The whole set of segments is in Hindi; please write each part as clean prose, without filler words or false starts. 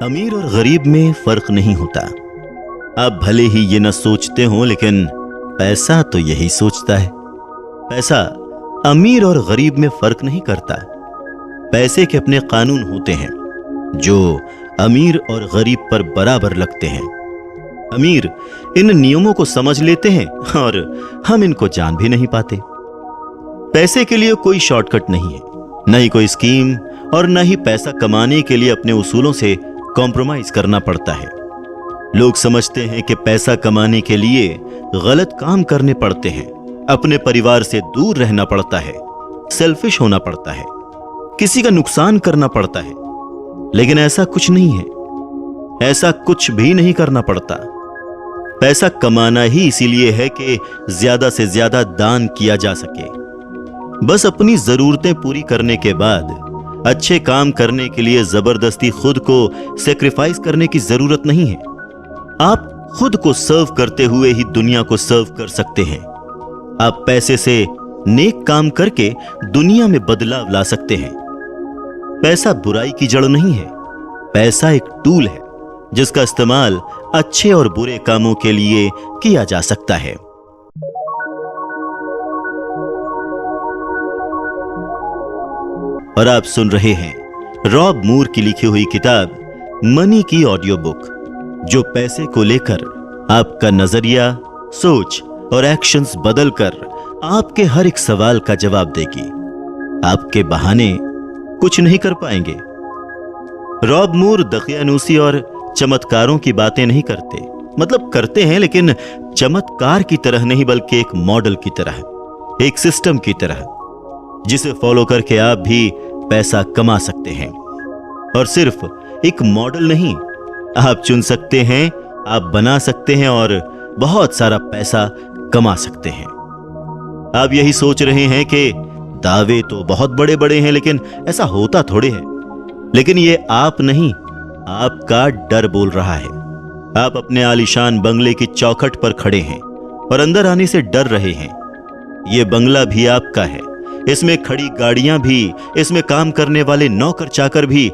अमीर और गरीब में फर्क नहीं होता। आप भले ही ये न सोचते हो, लेकिन पैसा तो यही सोचता है। पैसा अमीर और गरीब में फर्क नहीं करता। पैसे के अपने कानून होते हैं जो अमीर और गरीब पर बराबर लगते हैं। अमीर इन नियमों को समझ लेते हैं और हम इनको जान भी नहीं पाते। पैसे के लिए कोई शॉर्टकट नहीं है, न ही कोई स्कीम, और न ही पैसा कमाने के लिए अपने उसूलों से कॉम्प्रोमाइज करना पड़ता है। लोग समझते हैं कि पैसा कमाने के लिए गलत काम करने पड़ते हैं, अपने परिवार से दूर रहना पड़ता है, सेल्फिश होना पड़ता है, किसी का नुकसान करना पड़ता है। लेकिन ऐसा कुछ नहीं है, ऐसा कुछ भी नहीं करना पड़ता। पैसा कमाना ही इसीलिए है कि ज्यादा से ज्यादा दान किया जा सके। बस अपनी जरूरतें पूरी करने के बाद अच्छे काम करने के लिए जबरदस्ती खुद को सेक्रीफाइस करने की जरूरत नहीं है। आप खुद को सर्व करते हुए ही दुनिया को सर्व कर सकते हैं। आप पैसे से नेक काम करके दुनिया में बदलाव ला सकते हैं। पैसा बुराई की जड़ नहीं है, पैसा एक टूल है जिसका इस्तेमाल अच्छे और बुरे कामों के लिए किया जा सकता है। और आप सुन रहे हैं रॉब मूर की लिखी हुई किताब मनी की ऑडियो बुक, जो पैसे को लेकर आपका नजरिया, सोच और एक्शंस बदलकर आपके हर एक सवाल का जवाब देगी। आपके बहाने कुछ नहीं कर पाएंगे। रॉब मूर दकियानूसी और चमत्कारों की बातें नहीं करते, मतलब करते हैं लेकिन चमत्कार की तरह नहीं, बल्कि एक मॉडल की तरह, एक सिस्टम की तरह, जिसे फॉलो करके आप भी पैसा कमा सकते हैं। और सिर्फ एक मॉडल नहीं, आप चुन सकते हैं, आप बना सकते हैं और बहुत सारा पैसा कमा सकते हैं। आप यही सोच रहे हैं कि दावे तो बहुत बड़े बड़े हैं, लेकिन ऐसा होता थोड़े है। लेकिन ये आप नहीं, आपका डर बोल रहा है। आप अपने आलीशान बंगले की चौखट पर खड़े हैं और अंदर आने से डर रहे हैं। यह बंगला भी आपका है, इसमें खड़ी गाड़ियां भी, इसमें काम करने वाले नौकर चाकर भी,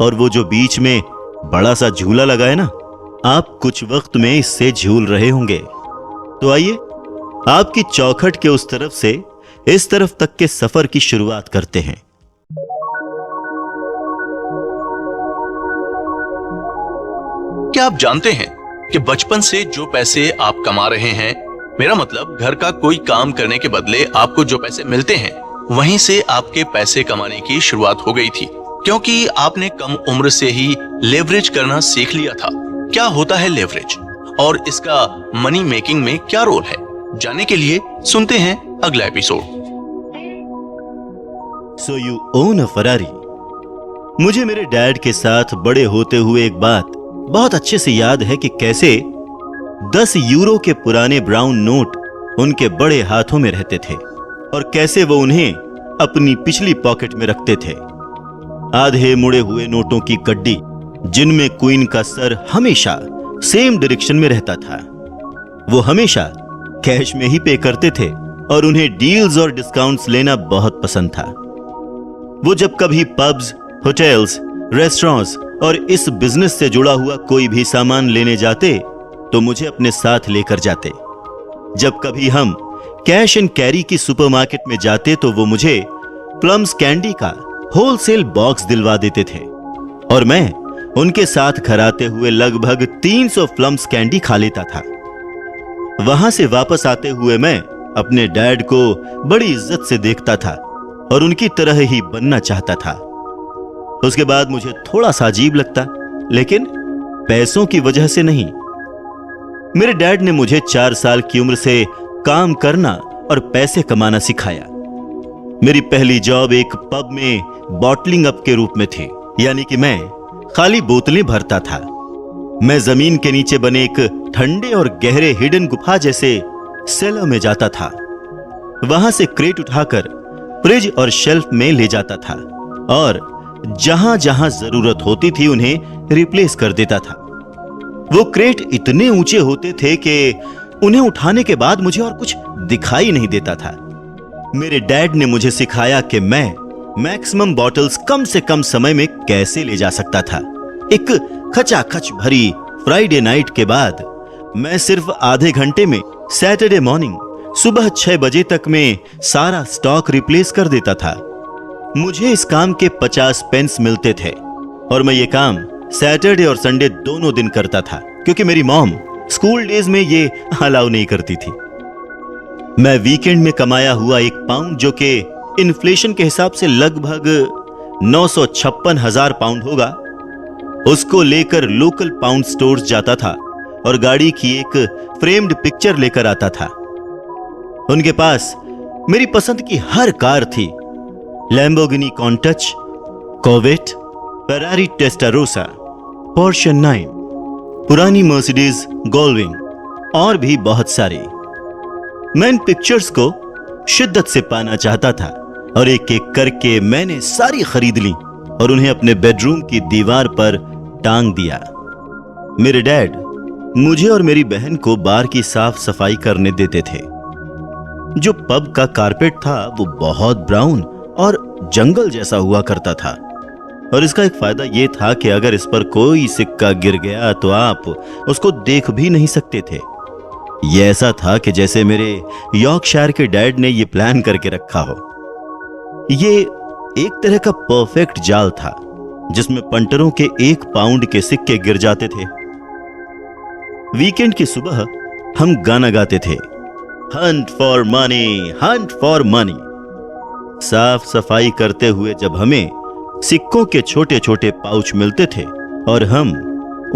और वो जो बीच में बड़ा सा झूला लगा है ना, आप कुछ वक्त में इससे झूल रहे होंगे। तो आइए आपकी चौखट के उस तरफ से इस तरफ तक के सफर की शुरुआत करते हैं। क्या आप जानते हैं कि बचपन से जो पैसे आप कमा रहे हैं, मेरा मतलब घर का कोई काम करने के बदले आपको जो पैसे मिलते हैं, वहीं से आपके पैसे कमाने की शुरुआत हो गई थी, क्योंकि आपने कम उम्र से ही लेवरेज करना सीख लिया था। क्या होता है लेवरेज और इसका मनी मेकिंग में क्या रोल है, जानने के लिए सुनते हैं अगला episode. So you own a Ferrari. मुझे मेरे डैड के साथ बड़े होते हुए एक बात बहुत अच्छे से याद है कि कैसे 10 यूरो के पुराने ब्राउन नोट उनके बड़े हाथों में रहते थे और कैसे वो उन्हें अपनी पिछली पॉकेट में रखते थे। आधे मुड़े हुए नोटों की गड्डी, जिनमें क्वीन का सर हमेशा सेम डायरेक्शन में रहता था। वो हमेशा कैश में ही पे करते थे और उन्हें डील्स और डिस्काउंट्स लेना बहुत पसंद था। वो जब कभी पब्स, होटल्स, रेस्टोरेंट्स और इस बिजनेस से जुड़ा हुआ कोई भी सामान लेने जाते तो मुझे अपने साथ लेकर जाते। जब कभी हम कैश एंड कैरी की सुपरमार्केट में जाते तो वो मुझे प्लम्स कैंडी का होलसेल बॉक्स दिलवा देते थे और मैं उनके साथ घर आते हुए लगभग 300 प्लम्स कैंडी खा लेता था। वहां से वापस आते हुए मैं अपने डैड को बड़ी इज्जत से देखता था और उनकी तरह ही बनना चाहता था। उसके बाद मुझे थोड़ा सा अजीब लगता, लेकिन पैसों की वजह से नहीं। मेरे डैड ने मुझे 4 साल की उम्र से काम करना और पैसे कमाना सिखाया। मेरी पहली जॉब एक पब में बॉटलिंग अप के रूप में थी, यानी कि मैं खाली बोतलें भरता था। मैं जमीन के नीचे बने एक ठंडे और गहरे हिडन गुफा जैसे सेलर में जाता था। वहां से क्रेट उठाकर फ्रिज और शेल्फ में ले जाता था और जहां जहां जरूरत होती थी उन्हें रिप्लेस कर देता था। वो क्रेट इतने ऊंचे होते थे कि उन्हें उठाने के बाद मुझे और कुछ दिखाई नहीं देता था। मेरे डैड ने मुझे सिखाया कि मैं मैक्सिमम बॉटल्स कम से कम समय में कैसे ले जा सकता था एक खचाखच भरी फ्राइडे नाइट के बाद मैं सिर्फ आधे घंटे में सैटरडे मॉर्निंग सुबह 6 बजे तक में सारा स्टॉक रिप्लेस कर देता था। मुझे इस काम के 50 पेंस मिलते थे और मैं ये काम सैटरडे और संडे दोनों दिन करता था, क्योंकि मेरी मॉम स्कूल डेज में ये अलाउ नहीं करती थी। मैं वीकेंड में कमाया हुआ 1 पाउंड, जो कि इन्फ्लेशन के हिसाब से लगभग 956,000 पाउंड होगा, उसको लेकर लोकल पाउंड स्टोर्स जाता था और गाड़ी की एक फ्रेम्ड पिक्चर लेकर आता था। उनके पास मेरी पसंद की हर कार थी, Lamborghini Countach, Corvette, Ferrari Testarossa, Porsche 9, पुरानी मर्सिडीज गोल्डविंग और भी बहुत सारी। मैं इन पिक्चर्स को शिद्दत से पाना चाहता था और एक एक करके मैंने सारी खरीद ली और उन्हें अपने बेडरूम की दीवार पर टांग दिया। मेरे डैड मुझे और मेरी बहन को बार की साफ सफाई करने देते थे। जो पब का कारपेट था वो बहुत ब्राउन और जंगल जैसा हुआ करता था, और इसका एक फायदा यह था कि अगर इस पर कोई सिक्का गिर गया तो आप उसको देख भी नहीं सकते थे। यह ऐसा था कि जैसे मेरे यॉर्कशायर के डैड ने यह प्लान करके रखा हो। ये एक तरह का परफेक्ट जाल था जिसमें पंटरों के 1 पाउंड के सिक्के गिर जाते थे। वीकेंड की सुबह हम गाना गाते थे, Hunt for money, Hunt for money. साफ सफाई करते हुए जब हमें सिक्कों के छोटे छोटे पाउच मिलते थे और हम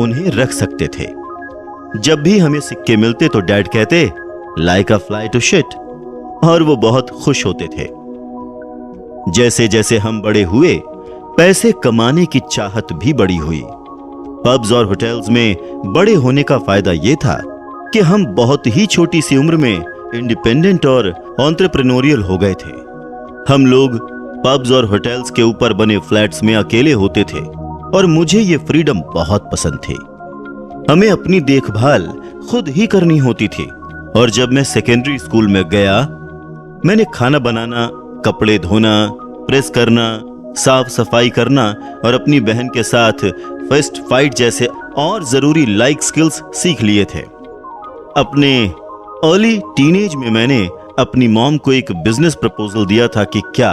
उन्हें रख सकते थे। जब भी हमें सिक्के मिलते तो डैड कहते, like a fly to shit, और वो बहुत खुश होते थे। जैसे जैसे हम बड़े हुए, पैसे कमाने की चाहत भी बड़ी हुई। पब्स और होटल्स में बड़े होने का फायदा यह था कि हम बहुत ही छोटी सी उम्र में इंडिपेंडेंट और एंटरप्रेन्योरियल हो गए थे। हम लोग पब्स और होटल्स के ऊपर बने फ्लैट्स में अकेले होते थे और मुझे ये फ्रीडम बहुत पसंद थी। हमें अपनी देखभाल खुद ही करनी होती थी, और जब मैं सेकेंडरी स्कूल में गया, मैंने खाना बनाना, कपड़े धोना, प्रेस करना, साफ सफाई करना और अपनी बहन के साथ फिस्ट फाइट जैसे और जरूरी लाइफ स्किल्स सीख लिए थे। अपने अर्ली टीनेज में मैंने अपनी मॉम को एक बिजनेस प्रपोजल दिया था कि क्या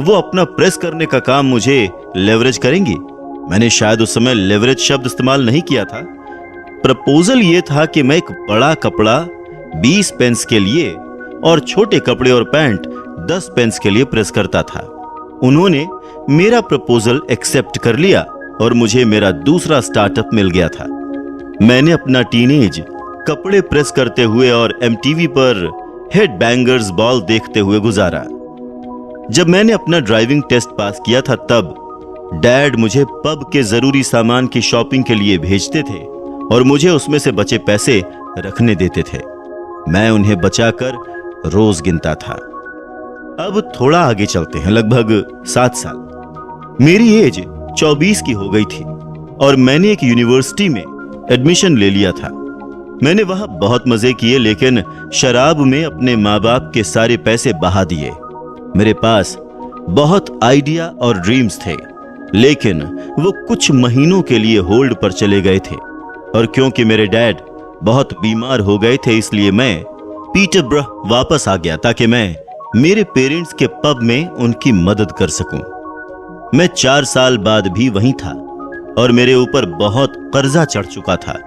वो अपना प्रेस करने का काम मुझे लेवरेज करेंगी। मैंने शायद उस समय लेवरेज शब्द इस्तेमाल नहीं किया था। प्रपोजल ये था कि मैं एक बड़ा कपड़ा 20 पेंस के लिए और छोटे कपड़े और पैंट 10 पेंस के लिए प्रेस करता था। उन्होंने मेरा प्रपोजल एक्सेप्ट कर लिया और मुझे मेरा दूसरा स्टार्टअप मिल गया था। मैंने अपना टीनेज कपड़े प्रेस करते हुए और एमटीवी पर हेड बैंगर्स बॉल देखते हुए गुजारा। जब मैंने अपना ड्राइविंग टेस्ट पास किया था, तब डैड मुझे पब के जरूरी सामान की शॉपिंग के लिए भेजते थे और मुझे उसमें से बचे पैसे रखने देते थे। मैं उन्हें बचाकर रोज गिनता था। अब थोड़ा आगे चलते हैं, लगभग 7 साल। मेरी एज 24 की हो गई थी और मैंने एक यूनिवर्सिटी में एडमिशन ले लिया था। मैंने वहां बहुत मजे किए, लेकिन शराब में अपने माँ बाप के सारे पैसे बहा दिए। मेरे पास बहुत आइडिया और ड्रीम्स थे, लेकिन वो कुछ महीनों के लिए होल्ड पर चले गए थे। और क्योंकि मेरे डैड बहुत बीमार हो गए थे, इसलिए मैं पीटरबरह वापस आ गया ताकि मैं मेरे पेरेंट्स के पब में उनकी मदद कर सकूं। मैं 4 साल बाद भी वहीं था और मेरे ऊपर बहुत कर्जा चढ़ चुका था,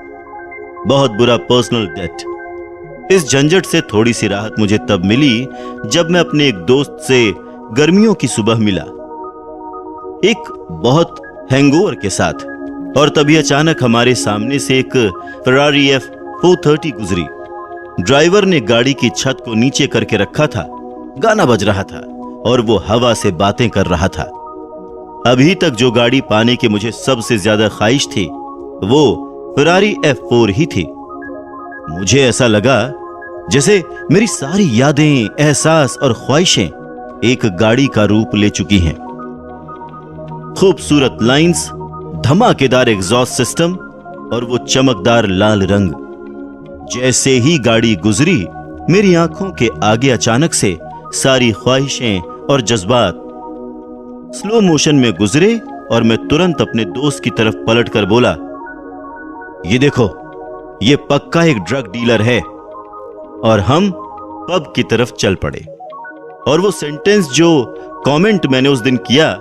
बहुत बुरा पर्सनल डेट। इस झंझट से थोड़ी सी राहत मुझे तब मिली जब मैं अपने एक दोस्त से गर्मियों की सुबह मिला, एक बहुत हैंगओवर के साथ, और तभी अचानक हमारे सामने से एक फेरारी F430 गुजरी। ड्राइवर ने गाड़ी की छत को नीचे करके रखा था, गाना बज रहा था और वो हवा से बातें कर रहा था। अभी तक जो गाड़ी पाने की मुझे सबसे ज्यादा ख्वाहिश थी वो फेरारी F4 ही थी। मुझे ऐसा लगा जैसे मेरी सारी यादें, एहसास और ख्वाहिशें एक गाड़ी का रूप ले चुकी हैं। खूबसूरत लाइंस, धमाकेदार एग्जॉस्ट सिस्टम और वो चमकदार लाल रंग। जैसे ही गाड़ी गुजरी, मेरी आंखों के आगे अचानक से सारी ख्वाहिशें और जज्बात स्लो मोशन में गुजरे और मैं तुरंत अपने दोस्त की तरफ पलट कर बोला, ये देखो, ये पक्का एक ड्रग डीलर है। और हम पब की तरफ चल पड़े। और वो सेंटेंस, जो कमेंट मैंने उस दिन किया,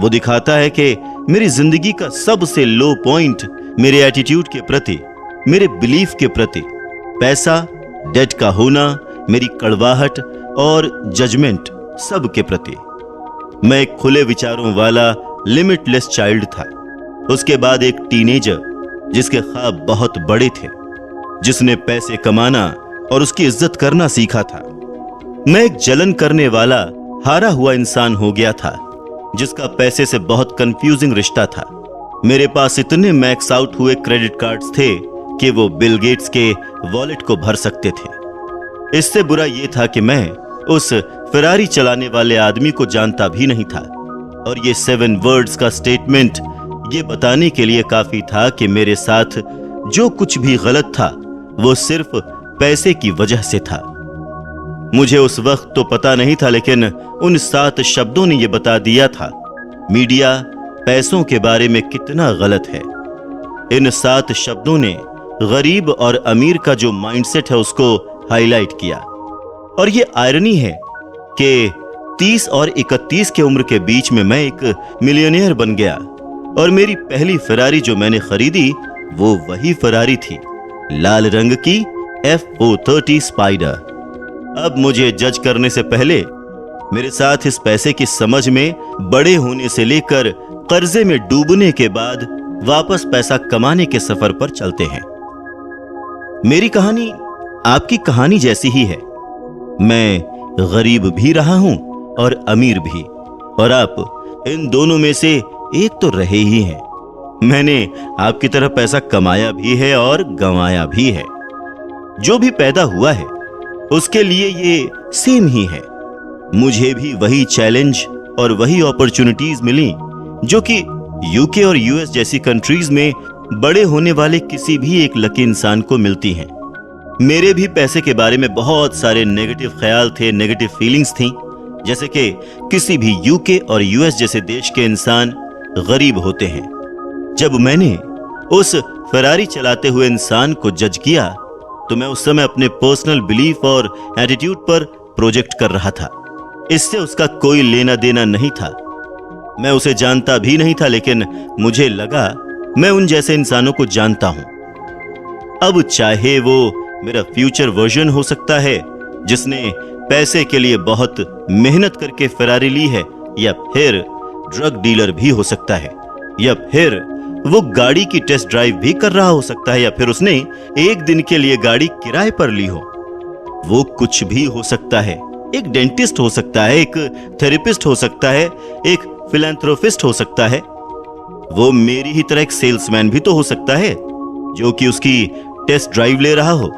वो दिखाता है कि मेरी जिंदगी का सबसे लो पॉइंट मेरे एटीट्यूड के प्रति, मेरे बिलीफ के प्रति, पैसा, डेट का होना, मेरी कड़वाहट और जजमेंट, सब के प्रति। मैं एक खुले विचारों वाला लिमिटलेस चाइल्ड था। उसके बाद एक टीनेजर जिसके ख्वाब बहुत बड़े थे, जिसने पैसे कमाना और उसकी इज्जत करना सीखा था। मैं एक जलन करने वाला हारा हुआ इंसान हो गया था, जिसका पैसे से बहुत कंफ्यूजिंग रिश्ता था। मेरे पास इतने मैक्स आउट हुए क्रेडिट कार्ड्स थे कि वो बिल गेट्स के वॉलेट को भर सकते थे। इससे बुरा ये था कि मैं उस फेरारी चलाने वाले आदमी को जानता भी नहीं था। और ये 7 वर्ड्स का स्टेटमेंट ये बताने के लिए काफी था कि मेरे साथ जो कुछ भी गलत था वो सिर्फ पैसे की वजह से था। मुझे उस वक्त तो पता नहीं था, लेकिन उन 7 शब्दों ने यह बता दिया था मीडिया पैसों के बारे में कितना गलत है। इन 7 शब्दों ने गरीब और अमीर का जो माइंडसेट है उसको हाईलाइट किया। और ये आयरनी है कि 30 और 31 के उम्र के बीच में मैं एक मिलियनेयर बन गया। और मेरी पहली फरारी जो मैंने खरीदी वो वही फरारी थी, लाल रंग की F430 स्पाइडर। अब मुझे जज करने से पहले मेरे साथ इस पैसे की समझ में बड़े होने से लेकर कर्जे में डूबने के बाद वापस पैसा कमाने के सफर पर चलते हैं। मेरी कहानी आपकी कहानी जैसी ही है। मैं गरीब भी रहा हूं और अमीर भी, और आप इन दोनों में से एक तो रहे ही हैं। मैंने आपकी तरह पैसा कमाया भी है और गंवाया भी है। जो भी पैदा हुआ है उसके लिए ये सेम ही है। मुझे भी वही चैलेंज और वही अपॉर्चुनिटीज मिली जो कि यूके और यूएस जैसी कंट्रीज में बड़े होने वाले किसी भी एक लकी इंसान को मिलती हैं। मेरे भी पैसे के बारे में बहुत सारे नेगेटिव ख्याल थे, नेगेटिव फीलिंग्स थी, जैसे कि किसी भी यूके और यूएस जैसे देश के इंसान गरीब होते हैं। जब मैंने उस फरारी चलाते हुए इंसान को जज किया तो मैं उस समय अपने पर्सनल बिलीफ और एटीट्यूड पर प्रोजेक्ट कर रहा था। इससे उसका कोई लेना देना नहीं था। मैं उसे जानता भी नहीं था, लेकिन मुझे लगा मैं उन जैसे इंसानों को जानता हूं। अब चाहे वो मेरा फ्यूचर वर्जन हो सकता है जिसने पैसे के लिए बहुत मेहनत करके फरारी ली है, या फिर ड्रग डीलर भी हो सकता है, या फिर वो गाड़ी की टेस्ट ड्राइव भी कर रहा हो सकता है, या फिर उसने एक दिन के लिए गाड़ी किराए पर ली हो। वो कुछ भी हो सकता है। एक डेंटिस्ट हो सकता है, एक थेरेपिस्ट हो सकता है, एक फिलैंथ्रोपिस्ट हो सकता है। वो मेरी ही तरह एक सेल्समैन भी तो हो सकता है जो कि उसकी टेस्ट ड्राइव ले रहा हो।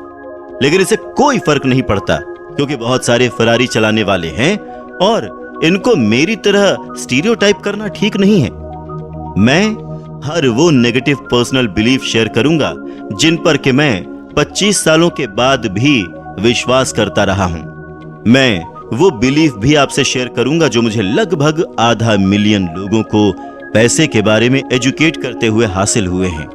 लेकिन इससे कोई फर्क नहीं पड़ता, क्योंकि बहुत सारे फरारी चलाने वाले हैं और इनको मेरी तरह स्टीरियोटाइप करना ठीक नहीं है। मैं हर वो नेगेटिव पर्सनल बिलीफ शेयर करूंगा जिन पर कि मैं 25 सालों के बाद भी विश्वास करता रहा हूं। मैं वो बिलीफ भी आपसे शेयर करूंगा जो मुझे लगभग 500 मिलियन लोगों को पैसे के बारे में एजुकेट करते हुए हासिल हुए हैं,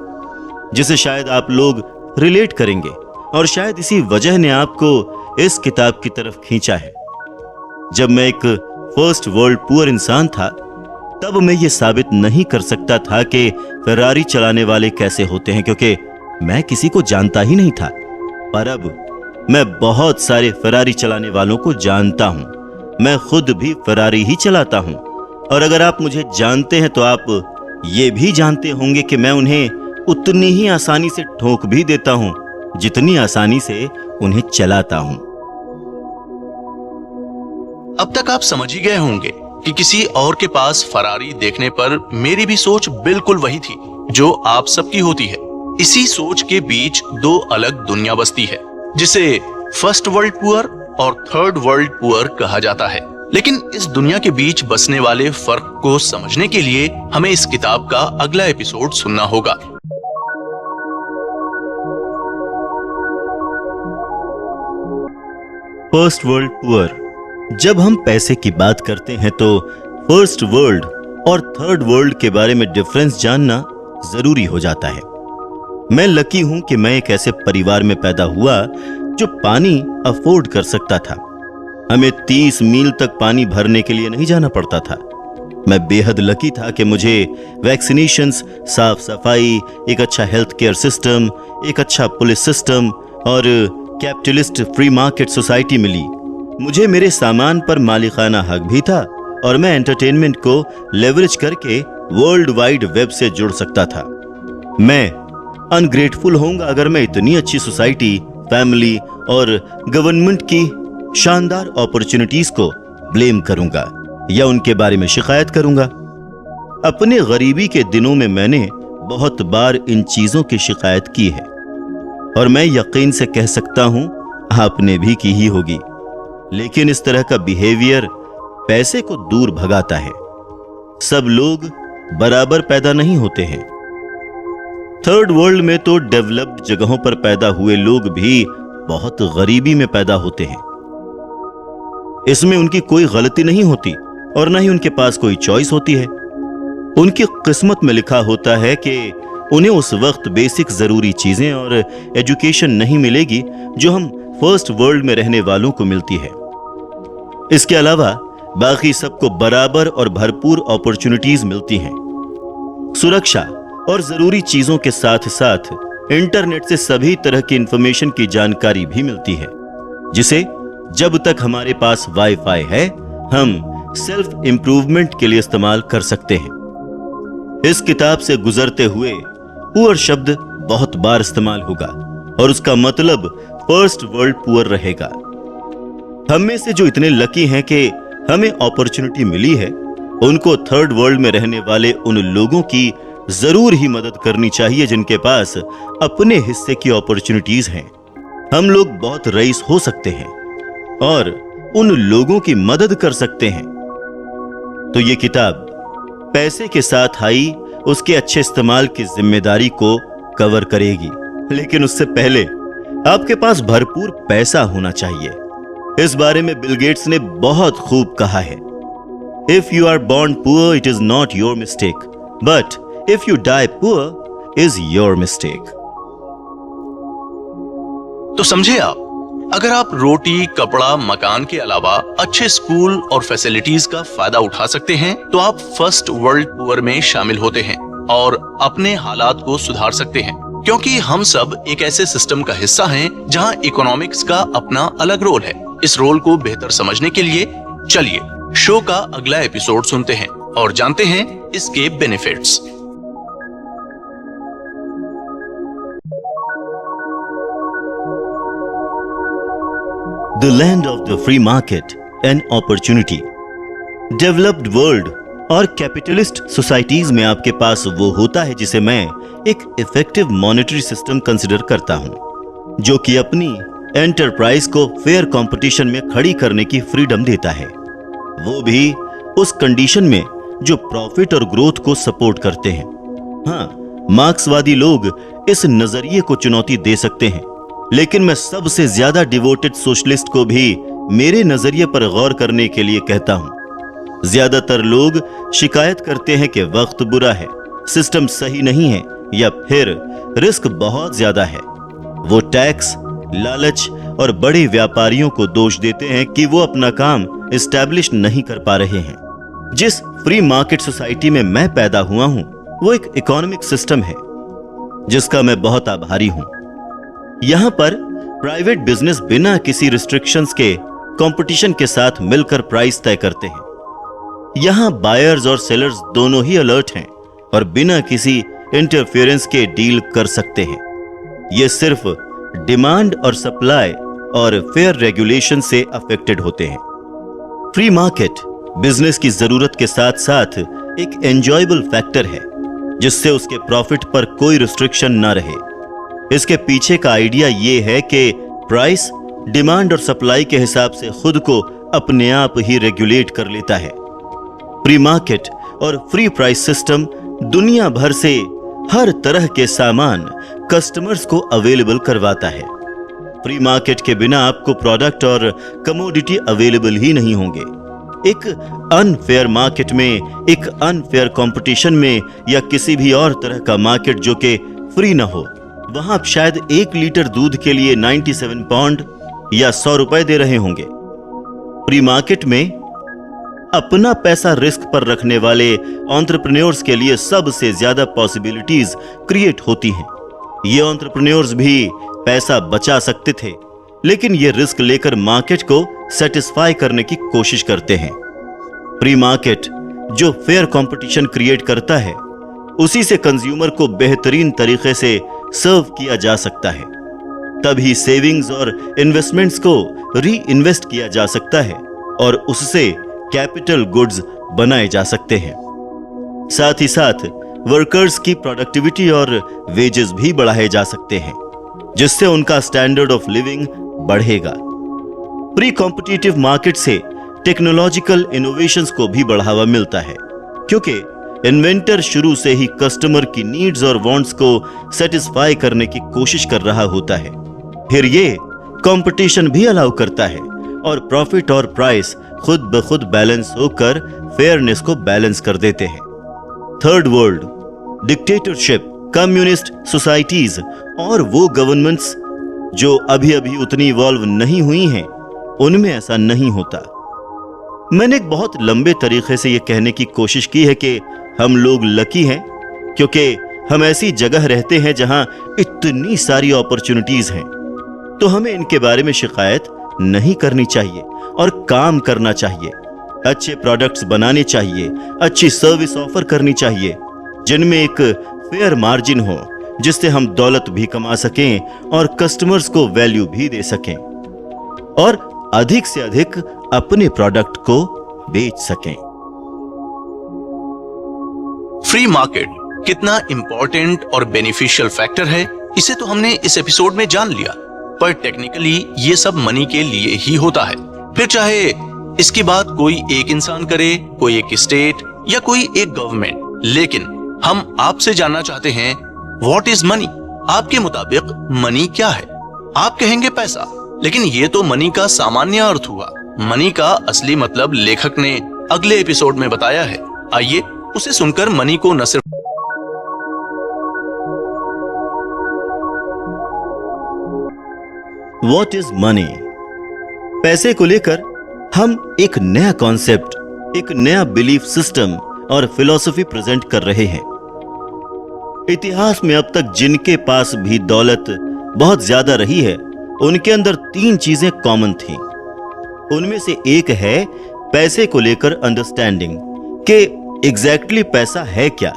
जिसे शायद आप लोग रिलेट करेंगे। और शायद इसी वजह ने आपको इस किताब की तरफ खींचा है। जब मैं एक फर्स्ट वर्ल्ड पुअर इंसान था, तब मैं ये साबित नहीं कर सकता था कि फरारी चलाने वाले कैसे होते हैं, क्योंकि मैं किसी को जानता ही नहीं था। पर अब मैं बहुत सारे फरारी चलाने वालों को जानता हूं। मैं खुद भी फरारी ही चलाता हूं। और अगर आप मुझे जानते हैं तो आप ये भी जानते होंगे कि मैं उन्हें उतनी ही आसानी से ठोक भी देता हूं जितनी आसानी से उन्हें चलाता हूं। अब तक आप समझ ही गए होंगे कि किसी और के पास फरारी देखने पर मेरी भी सोच बिल्कुल वही थी जो आप सबकी होती है। इसी सोच के बीच 2 अलग दुनिया बसती है, जिसे फर्स्ट वर्ल्ड पुअर और थर्ड वर्ल्ड पुअर कहा जाता है। लेकिन इस दुनिया के बीच बसने वाले फर्क को समझने के लिए हमें इस किताब का अगला एपिसोड सुनना होगा। First world poor. जब हम पैसे की बात करते हैं तो फर्स्ट वर्ल्ड और थर्ड वर्ल्ड के बारे में डिफरेंस जानना जरूरी हो जाता है। मैं लकी हूं कि मैं एक ऐसे परिवार में पैदा हुआ जो पानी अफोर्ड कर सकता था। हमें 30 मील तक पानी भरने के लिए नहीं जाना पड़ता था। मैं बेहद लकी था कि मुझे वैक्सीनेशंस, साफ सफाई, एक अच्छा हेल्थ केयर सिस्टम, एक अच्छा पुलिस सिस्टम और कैपिटलिस्ट फ्री मार्केट सोसाइटी मिली। मुझे मेरे सामान पर मालिकाना हक भी था और मैं एंटरटेनमेंट को लेवरेज करके वर्ल्ड वाइड वेब से जुड़ सकता था। मैं अनग्रेटफुल होऊंगा अगर मैं इतनी अच्छी सोसाइटी, फैमिली और गवर्नमेंट की शानदार अपॉर्चुनिटीज को ब्लेम करूंगा या उनके बारे में शिकायत करूंगा। अपने गरीबी के दिनों में मैंने बहुत बार इन चीजों की शिकायत की है और मैं यकीन से कह सकता हूं आपने भी की ही होगी। लेकिन इस तरह का बिहेवियर पैसे को दूर भगाता है। सब लोग बराबर पैदा नहीं होते हैं। थर्ड वर्ल्ड में तो डेवलप्ड जगहों पर पैदा हुए लोग भी बहुत गरीबी में पैदा होते हैं। इसमें उनकी कोई गलती नहीं होती और न ही उनके पास कोई चॉइस होती है। उनकी किस्मत में लिखा होता है कि उन्हें उस वक्त बेसिक जरूरी चीजें और एजुकेशन नहीं मिलेगी जो हम फर्स्ट वर्ल्ड में रहने वालों को मिलती है। इसके अलावा बाकी सबको बराबर और भरपूर अपॉर्चुनिटीज मिलती हैं। सुरक्षा और जरूरी चीजों के साथ साथ इंटरनेट से सभी तरह की इंफॉर्मेशन की जानकारी भी मिलती है, जिसे जब तक हमारे पास वाईफाई है हम सेल्फ इंप्रूवमेंट के लिए इस्तेमाल कर सकते हैं। इस किताब से गुजरते हुए पुअर शब्द बहुत बार इस्तेमाल होगा और उसका मतलब फर्स्ट वर्ल्ड पुअर रहेगा। हम में से जो इतने लकी हैं कि हमें अपॉर्चुनिटी मिली है, उनको थर्ड वर्ल्ड में रहने वाले उन लोगों की जरूर ही मदद करनी चाहिए जिनके पास अपने हिस्से की अपॉर्चुनिटीज हैं। हम लोग बहुत रईस हो सकते हैं और उन लोगों की मदद कर सकते हैं। तो ये किताब पैसे के साथ आई उसके अच्छे इस्तेमाल की जिम्मेदारी को कवर करेगी, लेकिन उससे पहले आपके पास भरपूर पैसा होना चाहिए। इस बारे में बिल गेट्स ने बहुत खूब कहा है, if you are born poor it is not your mistake, but if you die poor is your mistake. तो समझे आप, अगर आप रोटी, कपड़ा, मकान के अलावा अच्छे स्कूल और फैसिलिटीज का फायदा उठा सकते हैं तो आप फर्स्ट वर्ल्ड पुअर में शामिल होते हैं और अपने हालात को सुधार सकते हैं, क्योंकि हम सब एक ऐसे सिस्टम का हिस्सा हैं जहां इकोनॉमिक्स का अपना अलग रोल है। इस रोल को बेहतर समझने के लिए चलिए शो का अगला एपिसोड सुनते हैं और जानते हैं इसके benefits. The land of the free market and opportunity. Developed world और कैपिटलिस्ट सोसाइटीज में आपके पास वो होता है जिसे मैं एक इफेक्टिव मॉनेटरी सिस्टम कंसिडर करता हूं, जो कि अपनी एंटरप्राइज को फेयर कंपटीशन में खड़ी करने की फ्रीडम देता है, वो भी उस कंडीशन में जो प्रॉफिट और ग्रोथ को सपोर्ट करते हैं। हाँ, मार्क्सवादी लोग इस नजरिए को चुनौती दे सकते हैं, लेकिन मैं सबसे ज्यादा डिवोटेड सोशलिस्ट को भी मेरे नजरिए पर गौर करने के लिए कहता हूं। ज्यादातर लोग शिकायत करते हैं कि वक्त बुरा है, सिस्टम सही नहीं है या फिर रिस्क बहुत ज्यादा है। वो टैक्स, लालच और बड़े व्यापारियों को दोष देते हैं कि वो अपना काम एस्टैब्लिश नहीं कर पा रहे हैं। जिस फ्री मार्केट सोसाइटी में मैं पैदा हुआ हूं वो एक इकोनॉमिक सिस्टम है जिसका मैं बहुत आभारी हूं। यहां पर प्राइवेट बिजनेस बिना किसी रिस्ट्रिक्शंस के कंपटीशन के साथ मिलकर प्राइस तय करते हैं। यहां बायर्स और सेलर्स दोनों ही अलर्ट हैं और बिना किसी इंटरफेरेंस के डील कर सकते हैं। ये सिर्फ डिमांड और सप्लाई और फेयर रेगुलेशन से अफेक्टेड होते हैं। फ्री मार्केट बिजनेस की जरूरत के साथ साथ एक एंजॉयबल फैक्टर है जिससे उसके प्रॉफिट पर कोई रिस्ट्रिक्शन ना रहे। इसके पीछे का आइडिया ये है कि प्राइस डिमांड और सप्लाई के हिसाब से खुद को अपने आप ही रेगुलेट कर लेता है। फ्री मार्केट और फ्री प्राइस सिस्टम दुनिया भर से हर तरह के सामान कस्टमर्स को अवेलेबल करवाता है। फ्री मार्केट के बिना आपको प्रोडक्ट और कमोडिटी अवेलेबल ही नहीं होंगे। एक अनफेयर मार्केट में, एक अनफेयर कंपटीशन में, या किसी भी और तरह का मार्केट जो कि फ्री ना हो, वहां आप शायद 1 लीटर दूध के लिए 97 पाउंड या 100 रुपए दे रहे होंगे। फ्री मार्केट में अपना पैसा रिस्क पर रखने वाले एंटरप्रेन्योर्स के लिए सबसे ज्यादा पॉसिबिलिटीज क्रिएट होती हैं। ये एंटरप्रेन्योर्स भी पैसा बचा सकते थे, लेकिन ये रिस्क लेकर मार्केट को सेटिस्फाई करने की कोशिश करते हैं। फ्री मार्केट जो फेयर कंपटीशन क्रिएट करता है, उसी से कंज्यूमर को बेहतरीन तरीके से सर्व किया जा सकता है। तभी सेविंग्स और इन्वेस्टमेंट्स को री इन्वेस्ट किया जा सकता है और उससे कैपिटल गुड्स बनाए जा सकते हैं। साथ ही साथ वर्कर्स की प्रोडक्टिविटी और वेजेस भी बढ़ाए जा सकते हैं, जिससे उनका स्टैंडर्ड ऑफ लिविंग बढ़ेगा। प्री कॉम्पिटिटिव मार्केट से टेक्नोलॉजिकल इनोवेशंस को भी बढ़ावा मिलता है, क्योंकि इन्वेंटर शुरू से ही कस्टमर की नीड्स और वांट्स को सेटिस्फाई करने की कोशिश कर रहा होता है। फिर ये कंपटीशन भी अलाउ करता है और प्रॉफिट और प्राइस खुद ब खुद बैलेंस होकर फेयरनेस को बैलेंस कर देते हैं। Third world, dictatorship, communist societies और वो गवर्नमेंट्स जो अभी अभी उतनी इवॉल्व नहीं हुई हैं, उनमें ऐसा नहीं होता। मैंने एक बहुत लंबे तरीके से यह कहने की कोशिश की है कि हम लोग लकी हैं, क्योंकि हम ऐसी जगह रहते हैं जहां इतनी सारी अपॉर्चुनिटीज हैं। तो हमें इनके बारे में शिकायत नहीं करनी चाहिए और काम करना चाहिए। अच्छे प्रोडक्ट्स बनाने चाहिए, अच्छी सर्विस ऑफर करनी चाहिए, जिनमें एक फेयर मार्जिन हो, जिससे हम दौलत भी कमा सकें और कस्टमर्स को वैल्यू भी दे सकें और अधिक से अधिक अपने प्रोडक्ट को बेच सकें। फ्री मार्केट कितना इंपॉर्टेंट और बेनिफिशियल फैक्टर है, इसे तो हमने इस एपिसोड में जान लिया, पर टेक्निकली ये सब मनी के लिए ही होता है। फिर चाहे इसकी बात कोई एक इंसान करे, कोई एक स्टेट या कोई एक गवर्नमेंट, लेकिन हम आपसे जानना चाहते हैं, व्हाट इज मनी? आपके मुताबिक मनी क्या है? आप कहेंगे पैसा, लेकिन ये तो मनी का सामान्य अर्थ हुआ। मनी का असली मतलब लेखक ने अगले एपिसोड में बताया है। आइए उसे सुनकर मनी को न सिर्फ व्हाट इज मनी, पैसे को लेकर हम एक नया कॉन्सेप्ट, एक नया बिलीफ सिस्टम और फिलॉसफी प्रेजेंट कर रहे हैं। इतिहास में अब तक जिनके पास भी दौलत बहुत ज्यादा रही है, उनके अंदर 3 चीजें कॉमन थी। उनमें से एक है पैसे को लेकर अंडरस्टैंडिंग कि एग्जैक्टली पैसा है क्या।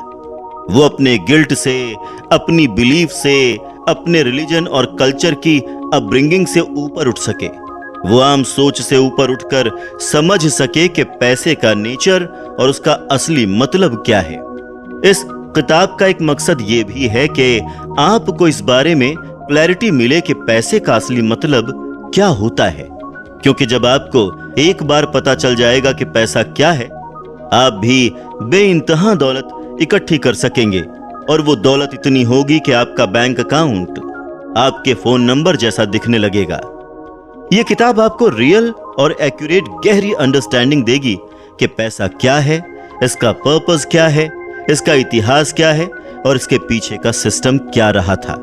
वो अपने गिल्ट से, अपनी बिलीफ से, अपने रिलीजन और कल्चर की अपब्रिंगिंग से ऊपर उठ सके। वो आम सोच से ऊपर उठकर समझ सके कि पैसे का नेचर और उसका असली मतलब क्या है। इस किताब का एक मकसद ये भी है कि आपको इस बारे में क्लैरिटी मिले कि पैसे का असली मतलब क्या होता है, क्योंकि जब आपको एक बार पता चल जाएगा कि पैसा क्या है, आप भी बेइंतहा दौलत इकट्ठी कर सकेंगे और वो दौलत इतनी होगी कि आपका बैंक अकाउंट आपके फोन नंबर जैसा दिखने लगेगा। ये किताब आपको रियल और एक्यूरेट गहरी अंडरस्टैंडिंग देगी कि पैसा क्या है, इसका पर्पस क्या है, इसका इतिहास क्या है और इसके पीछे का सिस्टम क्या रहा था।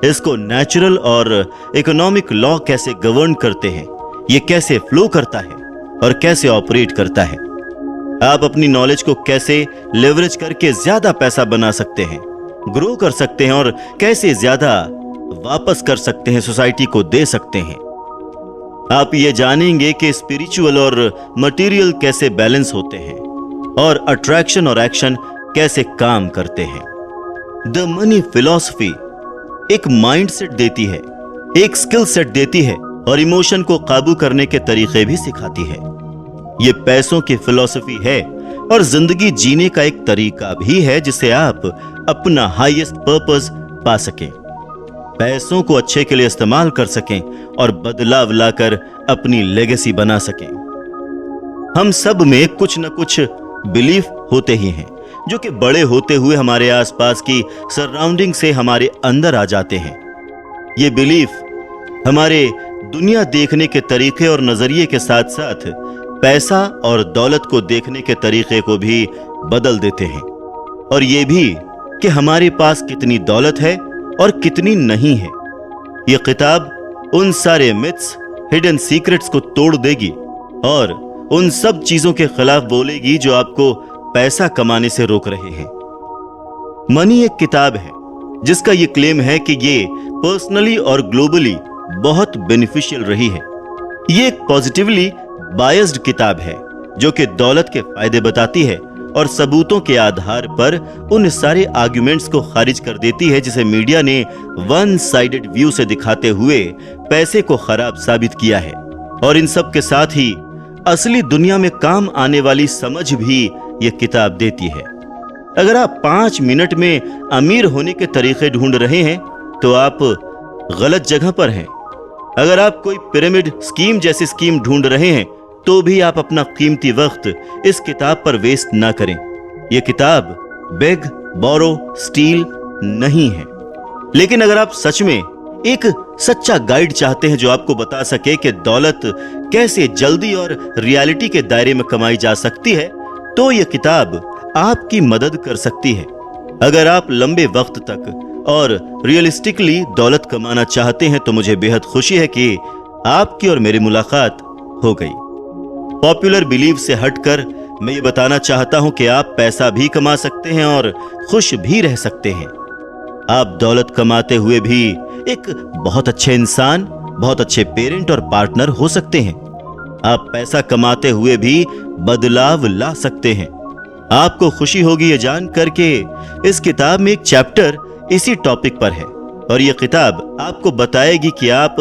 इसको नेचुरल और इकोनॉमिक लॉ कैसे गवर्न करते हैं, ये कैसे फ्लो करता है और कैसे ऑपरेट करता है। आप अपनी नॉलेज को कैसे लेवरेज करके ज्यादा पैसा बना सकते हैं, ग्रो कर सकते हैं और कैसे ज्यादा वापस कर सकते हैं, सोसाइटी को दे सकते हैं। आप ये जानेंगे कि स्पिरिचुअल और मटेरियल कैसे बैलेंस होते हैं और अट्रैक्शन और एक्शन कैसे काम करते हैं। द मनी फिलॉसफी एक माइंडसेट देती है, एक स्किल सेट देती है और इमोशन को काबू करने के तरीके भी सिखाती है। ये पैसों की फिलॉसफी है और जिंदगी जीने का एक तरीका भी है, जिससे आप अपना हाईएस्ट पर्पस पा सकें, पैसों को अच्छे के लिए इस्तेमाल कर सकें और बदलाव लाकर अपनी लेगेसी बना सकें। हम सब में कुछ न कुछ बिलीफ होते ही हैं, जो कि बड़े होते हुए हमारे आसपास की सराउंडिंग से हमारे अंदर आ जाते हैं। ये बिलीफ हमारे दुनिया देखने के तरीके और नजरिए के साथ साथ पैसा और दौलत को देखने के तरीके को भी बदल देते हैं, और ये भी कि हमारे पास कितनी दौलत है और कितनी नहीं है। ये किताब उन सारे मिथ्स, हिडन सीक्रेट्स को तोड़ देगी और उन सब चीजों के खिलाफ बोलेगी जो आपको पैसा कमाने से रोक रहे हैं। मनी एक किताब है जिसका ये क्लेम है कि ये पर्सनली और ग्लोबली बहुत बेनिफिशियल रही है। ये एक पॉजिटिवली बायस्ड किताब है जो कि दौलत के फायदे बताती है और सबूतों के आधार पर उन सारे आर्गुमेंट्स को खारिज कर देती है जिसे मीडिया ने वन साइडेड व्यू से दिखाते हुए पैसे को खराब साबित किया है। और इन सब के साथ ही असली दुनिया में काम आने वाली समझ भी ये किताब देती है। अगर आप 5 मिनट में अमीर होने के तरीके ढूंढ रहे हैं तो आप गलत जगह पर हैं। अगर आप कोई पिरामिड स्कीम जैसी स्कीम ढूंढ रहे हैं तो भी आप अपना कीमती वक्त इस किताब पर वेस्ट ना करें। यह किताब बेग, बोरो, स्टील नहीं है। लेकिन अगर आप सच में एक सच्चा गाइड चाहते हैं जो आपको बता सके कि दौलत कैसे जल्दी और रियलिटी के दायरे में कमाई जा सकती है, तो यह किताब आपकी मदद कर सकती है। अगर आप लंबे वक्त तक और रियलिस्टिकली दौलत कमाना चाहते हैं तो मुझे बेहद खुशी है कि आपकी और मेरी मुलाकात हो गई। पॉपुलर बिलीफ से हटकर मैं ये बताना चाहता हूं कि आप पैसा भी कमा सकते हैं और खुश भी रह सकते हैं। आप दौलत कमाते हुए भी एक बहुत अच्छे इंसान, बहुत अच्छे पेरेंट और पार्टनर हो सकते हैं। आप पैसा कमाते हुए भी बदलाव ला सकते हैं। आपको खुशी होगी ये जानकर के इस किताब में एक चैप्टर इसी टॉपिक पर है और यह किताब आपको बताएगी कि आप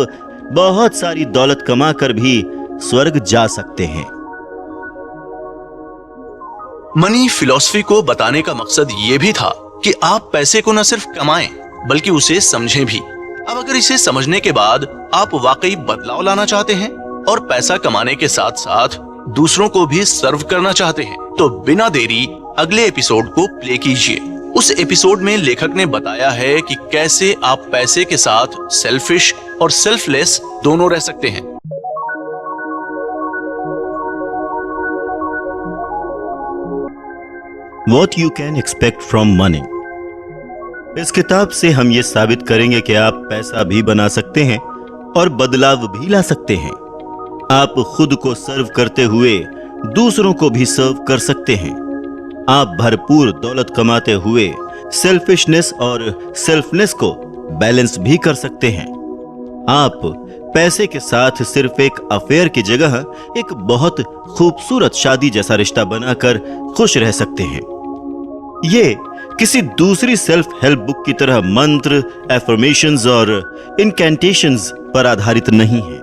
बहुत सारी दौलत कमा कर भी स्वर्ग जा सकते हैं। मनी फिलॉसफी को बताने का मकसद यह भी था कि आप पैसे को न सिर्फ कमाएं बल्कि उसे समझें भी। अब अगर इसे समझने के बाद आप वाकई बदलाव लाना चाहते हैं और पैसा कमाने के साथ साथ दूसरों को भी सर्व करना चाहते हैं तो बिना देरी अगले एपिसोड को प्ले कीजिए। उस एपिसोड में लेखक ने बताया है कि कैसे आप पैसे के साथ सेल्फिश और सेल्फलेस दोनों रह सकते हैं। What you can expect from money। इस किताब से हम ये साबित करेंगे कि आप पैसा भी बना सकते हैं और बदलाव भी ला सकते हैं। आप खुद को सर्व करते हुए दूसरों को भी सर्व कर सकते हैं। आप भरपूर दौलत कमाते हुए सेल्फिशनेस और सेल्फनेस को बैलेंस भी कर सकते हैं। आप पैसे के साथ सिर्फ एक अफेयर की जगह एक बहुत खूबसूरत शादी जैसा रिश्ता बनाकर खुश रह सकते हैं। ये किसी दूसरी सेल्फ हेल्प बुक की तरह मंत्र, एफर्मेशंस और इनकैंटेशंस पर आधारित नहीं है।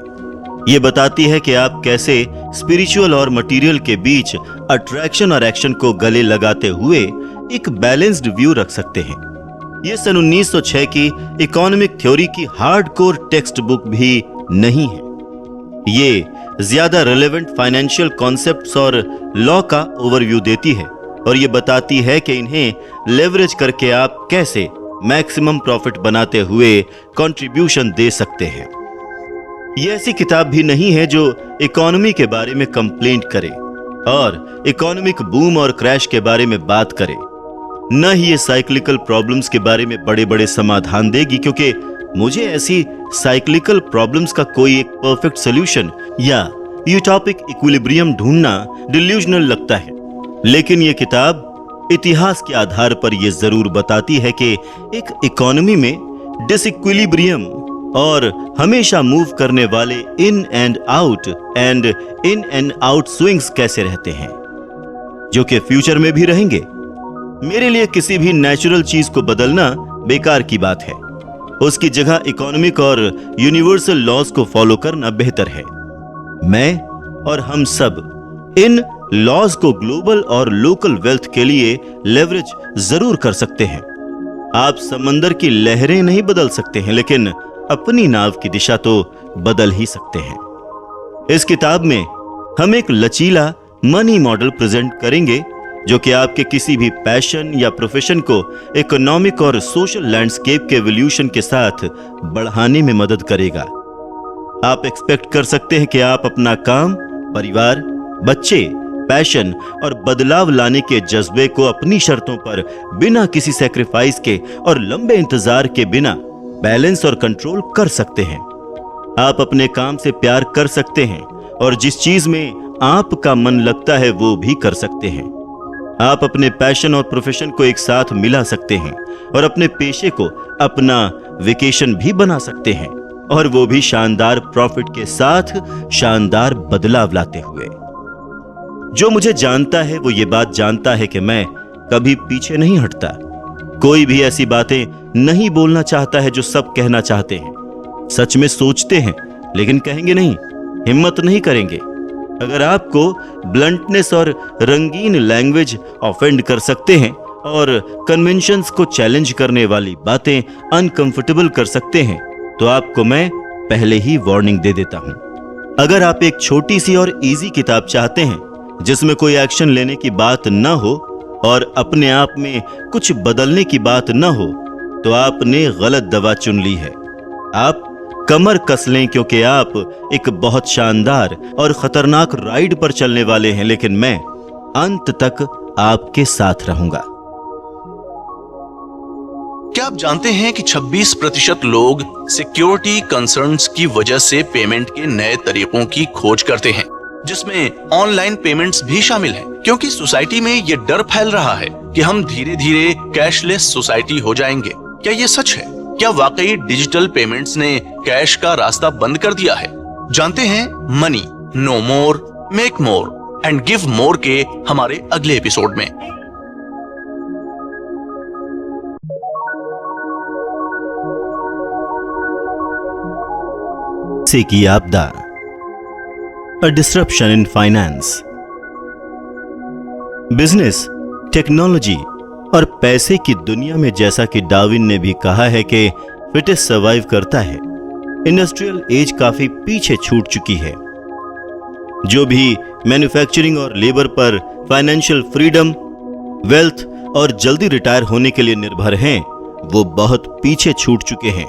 ये बताती है कि आप कैसे स्पिरिचुअल और मटेरियल के बीच अट्रैक्शन और एक्शन को गले लगाते हुए एक बैलेंस्ड व्यू रख सकते हैं। ये सन 1906 की इकोनॉमिक थ्योरी की हार्डकोर टेक्स्ट बुक भी नहीं है। ये ज्यादा रिलेवेंट फाइनेंशियल कॉन्सेप्ट्स और लॉ का ओवरव्यू देती है और ये बताती है कि इन्हें लेवरेज करके आप कैसे मैक्सिमम प्रॉफिट बनाते हुए कंट्रीब्यूशन दे सकते हैं। ये ऐसी किताब भी नहीं है जो इकोनॉमी के बारे में कंप्लेंट करे और इकोनॉमिक बूम और क्रैश के बारे में बात करे। न ही ये साइक्लिकल प्रॉब्लम्स के बारे में बड़े बड़े समाधान देगी, क्योंकि मुझे ऐसी साइक्लिकल प्रॉब्लम्स का कोई एक परफेक्ट सॉल्यूशन या यूटॉपिक इक्विलिब्रियम ढूंढना डिल्यूजनल लगता है। लेकिन ये किताब इतिहास के आधार पर यह जरूर बताती है कि एक इकोनॉमी में डिसइक्विलिब्रियम और हमेशा मूव करने वाले इन एंड आउट स्विंग्स कैसे रहते हैं, जो कि फ्यूचर में भी रहेंगे। मेरे लिए किसी भी नेचुरल चीज को बदलना बेकार की बात है। उसकी जगह इकोनॉमिक और यूनिवर्सल लॉज को फॉलो करना बेहतर है। मैं और हम सब इन लॉज को ग्लोबल और लोकल वेल्थ के लिए लेवरेज जरूर कर सकते हैं। आप समंदर की लहरें नहीं बदल सकते हैं, लेकिन अपनी नाव की दिशा तो बदल ही सकते हैं। इस किताब में हम एक लचीला मनी मॉडल प्रेजेंट करेंगे जो कि आपके किसी भी पैशन या प्रोफेशन को इकोनॉमिक और सोशल लैंडस्केप के एवोल्यूशन के साथ बढ़ाने में मदद करेगा। आप एक्सपेक्ट कर सकते हैं कि आप अपना काम, परिवार, बच्चे पैशन और बदलाव लाने के जज्बे को अपनी शर्तों पर बिना किसी सैक्रिफाइस के और लंबे इंतजार के बिना बैलेंस और कंट्रोल कर सकते हैं। आप अपने काम से प्यार कर सकते हैं और जिस चीज में आपका मन लगता है वो भी कर सकते हैं। आप अपने पैशन और प्रोफेशन को एक साथ मिला सकते हैं और अपने पेशे को अपना वेकेशन भी बना सकते हैं, और वो भी शानदार प्रॉफिट के साथ शानदार बदलाव लाते हुए। जो मुझे जानता है वो ये बात जानता है कि मैं कभी पीछे नहीं हटता। कोई भी ऐसी बातें नहीं बोलना चाहता है जो सब कहना चाहते हैं। सच में सोचते हैं लेकिन कहेंगे नहीं, हिम्मत नहीं करेंगे। अगर आपको ब्लंटनेस और रंगीन लैंग्वेज ऑफेंड कर सकते हैं और कन्वेंशंस को चैलेंज करने वाली बातें अनकंफर्टेबल कर सकते हैं, तो आपको मैं पहले ही वार्निंग दे देता हूं। अगर आप एक छोटी सी और इजी किताब चाहते हैं जिसमें कोई एक्शन लेने की बात न हो और अपने आप में कुछ बदलने की बात न हो, तो आपने गलत दवा चुन ली है। आप कमर कस लें, क्योंकि आप एक बहुत शानदार और खतरनाक राइड पर चलने वाले हैं, लेकिन मैं अंत तक आपके साथ रहूंगा। क्या आप जानते हैं कि 26% लोग सिक्योरिटी कंसर्न्स की वजह से पेमेंट के नए तरीकों की खोज करते हैं, जिसमें ऑनलाइन पेमेंट्स भी शामिल हैं, क्योंकि सोसाइटी में ये डर फैल रहा है कि हम धीरे धीरे कैशलेस सोसाइटी हो जाएंगे। क्या ये सच है? क्या वाकई डिजिटल पेमेंट्स ने कैश का रास्ता बंद कर दिया है? जानते हैं money, no more, make more and give more के हमारे अगले एपिसोड में। से की आपदा, A disruption in finance। Business, technology और पैसे की दुनिया में, जैसा कि डार्विन ने भी कहा है कि फिटेस्ट सर्वाइव करता है, इंडस्ट्रियल एज काफी पीछे छूट चुकी है। जो भी मैन्युफैक्चरिंग और लेबर पर फाइनेंशियल फ्रीडम, वेल्थ और जल्दी रिटायर होने के लिए निर्भर हैं, वो बहुत पीछे छूट चुके हैं।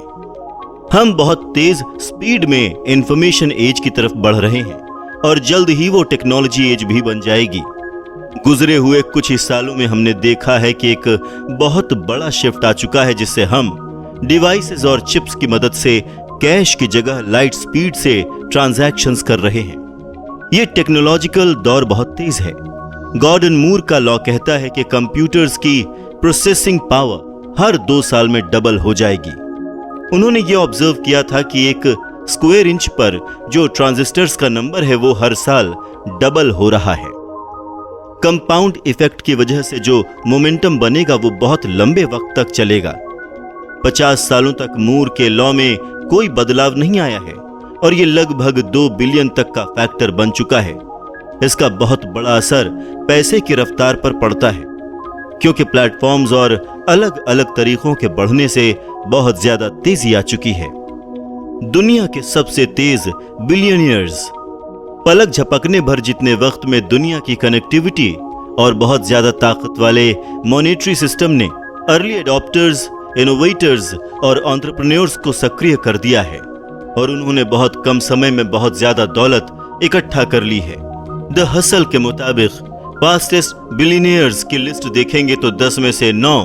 हम बहुत तेज स्पीड में इंफॉर्मेशन एज की तरफ बढ़ रहे हैं और जल्द ही वो टेक्नोलॉजी एज भी बन जाएगी। गुजरे हुए कुछ ही सालों में हमने देखा है कि एक बहुत बड़ा शिफ्ट आ चुका है, जिससे हम डिवाइसेस और चिप्स की मदद से कैश की जगह लाइट स्पीड से ट्रांजैक्शंस कर रहे हैं। ये टेक्नोलॉजिकल दौर बहुत तेज है। गॉर्डन मूर का लॉ कहता है कि कंप्यूटर्स की प्रोसेसिंग पावर हर 2 साल में डबल हो जाएगी। उन्होंने ये ऑब्जर्व किया था कि एक स्क्वायर इंच पर जो ट्रांजिस्टर्स का नंबर है वो हर साल डबल हो रहा है। कंपाउंड इफेक्ट की वजह से जो मोमेंटम बनेगा वो बहुत लंबे वक्त तक चलेगा। 50 सालों तक मूर के लॉ में कोई बदलाव नहीं आया है और ये लगभग 2 बिलियन तक का फैक्टर बन चुका है। इसका बहुत बड़ा असर पैसे की रफ्तार पर पड़ता है, क्योंकि प्लेटफॉर्म्स और अलग अलग तरीकों के बढ़ने से बहुत ज्यादा तेजी आ चुकी है। दुनिया के सबसे तेज बिलियनियर्स पलक झपकने भर जितने वक्त में दुनिया की कनेक्टिविटी और बहुत ज्यादा ताकत वाले मॉनेटरी सिस्टम ने अर्ली एडॉप्टर्स, इनोवेटर्स और एंटरप्रेन्योर्स को सक्रिय कर दिया है और उन्होंने बहुत कम समय में बहुत ज्यादा दौलत इकट्ठा कर ली है। द हसल के मुताबिक फास्टेस्ट बिलियनियर्स की लिस्ट देखेंगे तो 10 में से 9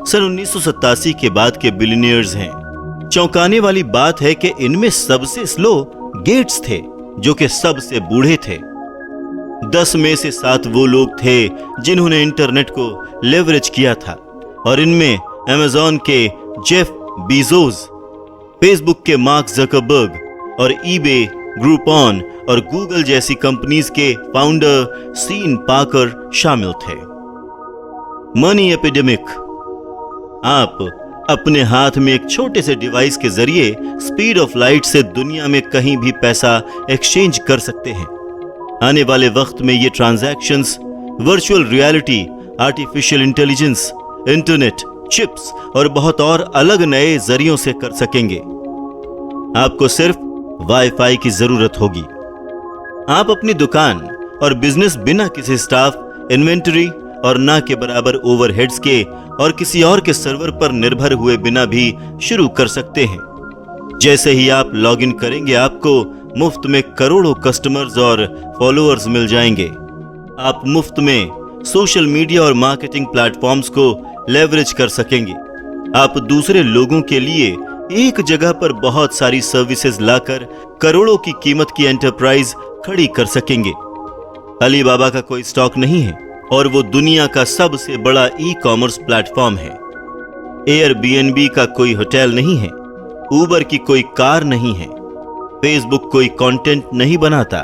सन 1987 के बाद के बिलियनियर्स हैं। चौंकाने वाली बात है कि इनमें सबसे स्लो गेट्स थे, जो कि सबसे बूढ़े थे। 10 में से 7 वो लोग थे जिन्होंने इंटरनेट को लेवरेज किया था, और इनमें अमेज़न के जेफ बीजोस, फेसबुक के मार्क जकरबर्ग और ईबे, ग्रुपॉन और गूगल जैसी कंपनीज के फाउंडर सीन पाकर शामिल थे। Money epidemic. आप अपने हाथ में एक छोटे से डिवाइस के जरिए स्पीड ऑफ लाइट से दुनिया में कहीं भी पैसा एक्सचेंज कर सकते हैं। आने वाले वक्त में ये transactions virtual reality, artificial intelligence, internet, chips और बहुत और अलग नए जरियों से कर सकेंगे। आपको सिर्फ वाईफाई की जरूरत होगी। आप अपनी दुकान और बिजनेस बिना किसी स्टाफ, इन्वेंटरी और ना के बराबर ओवरहेड्स के और किसी और के सर्वर पर निर्भर हुए बिना भी शुरू कर सकते हैं। जैसे ही आप लॉगिन करेंगे, आपको मुफ्त में करोड़ों कस्टमर्स और फॉलोअर्स मिल जाएंगे। आप मुफ्त में सोशल मीडिया और मार्केटिंग प्लेटफॉर्म्स को लेवरेज कर सकेंगे। आप दूसरे लोगों के लिए एक जगह पर बहुत सारी सर्विसेज लाकर करोड़ों की कीमत की एंटरप्राइज खड़ी कर सकेंगे। अलीबाबा का कोई स्टॉक नहीं है और वो दुनिया का सबसे बड़ा ई कॉमर्स प्लेटफॉर्म है। एयरबीएनबी का कोई होटल नहीं है, उबर की कोई कार नहीं है, फेसबुक कोई कंटेंट नहीं बनाता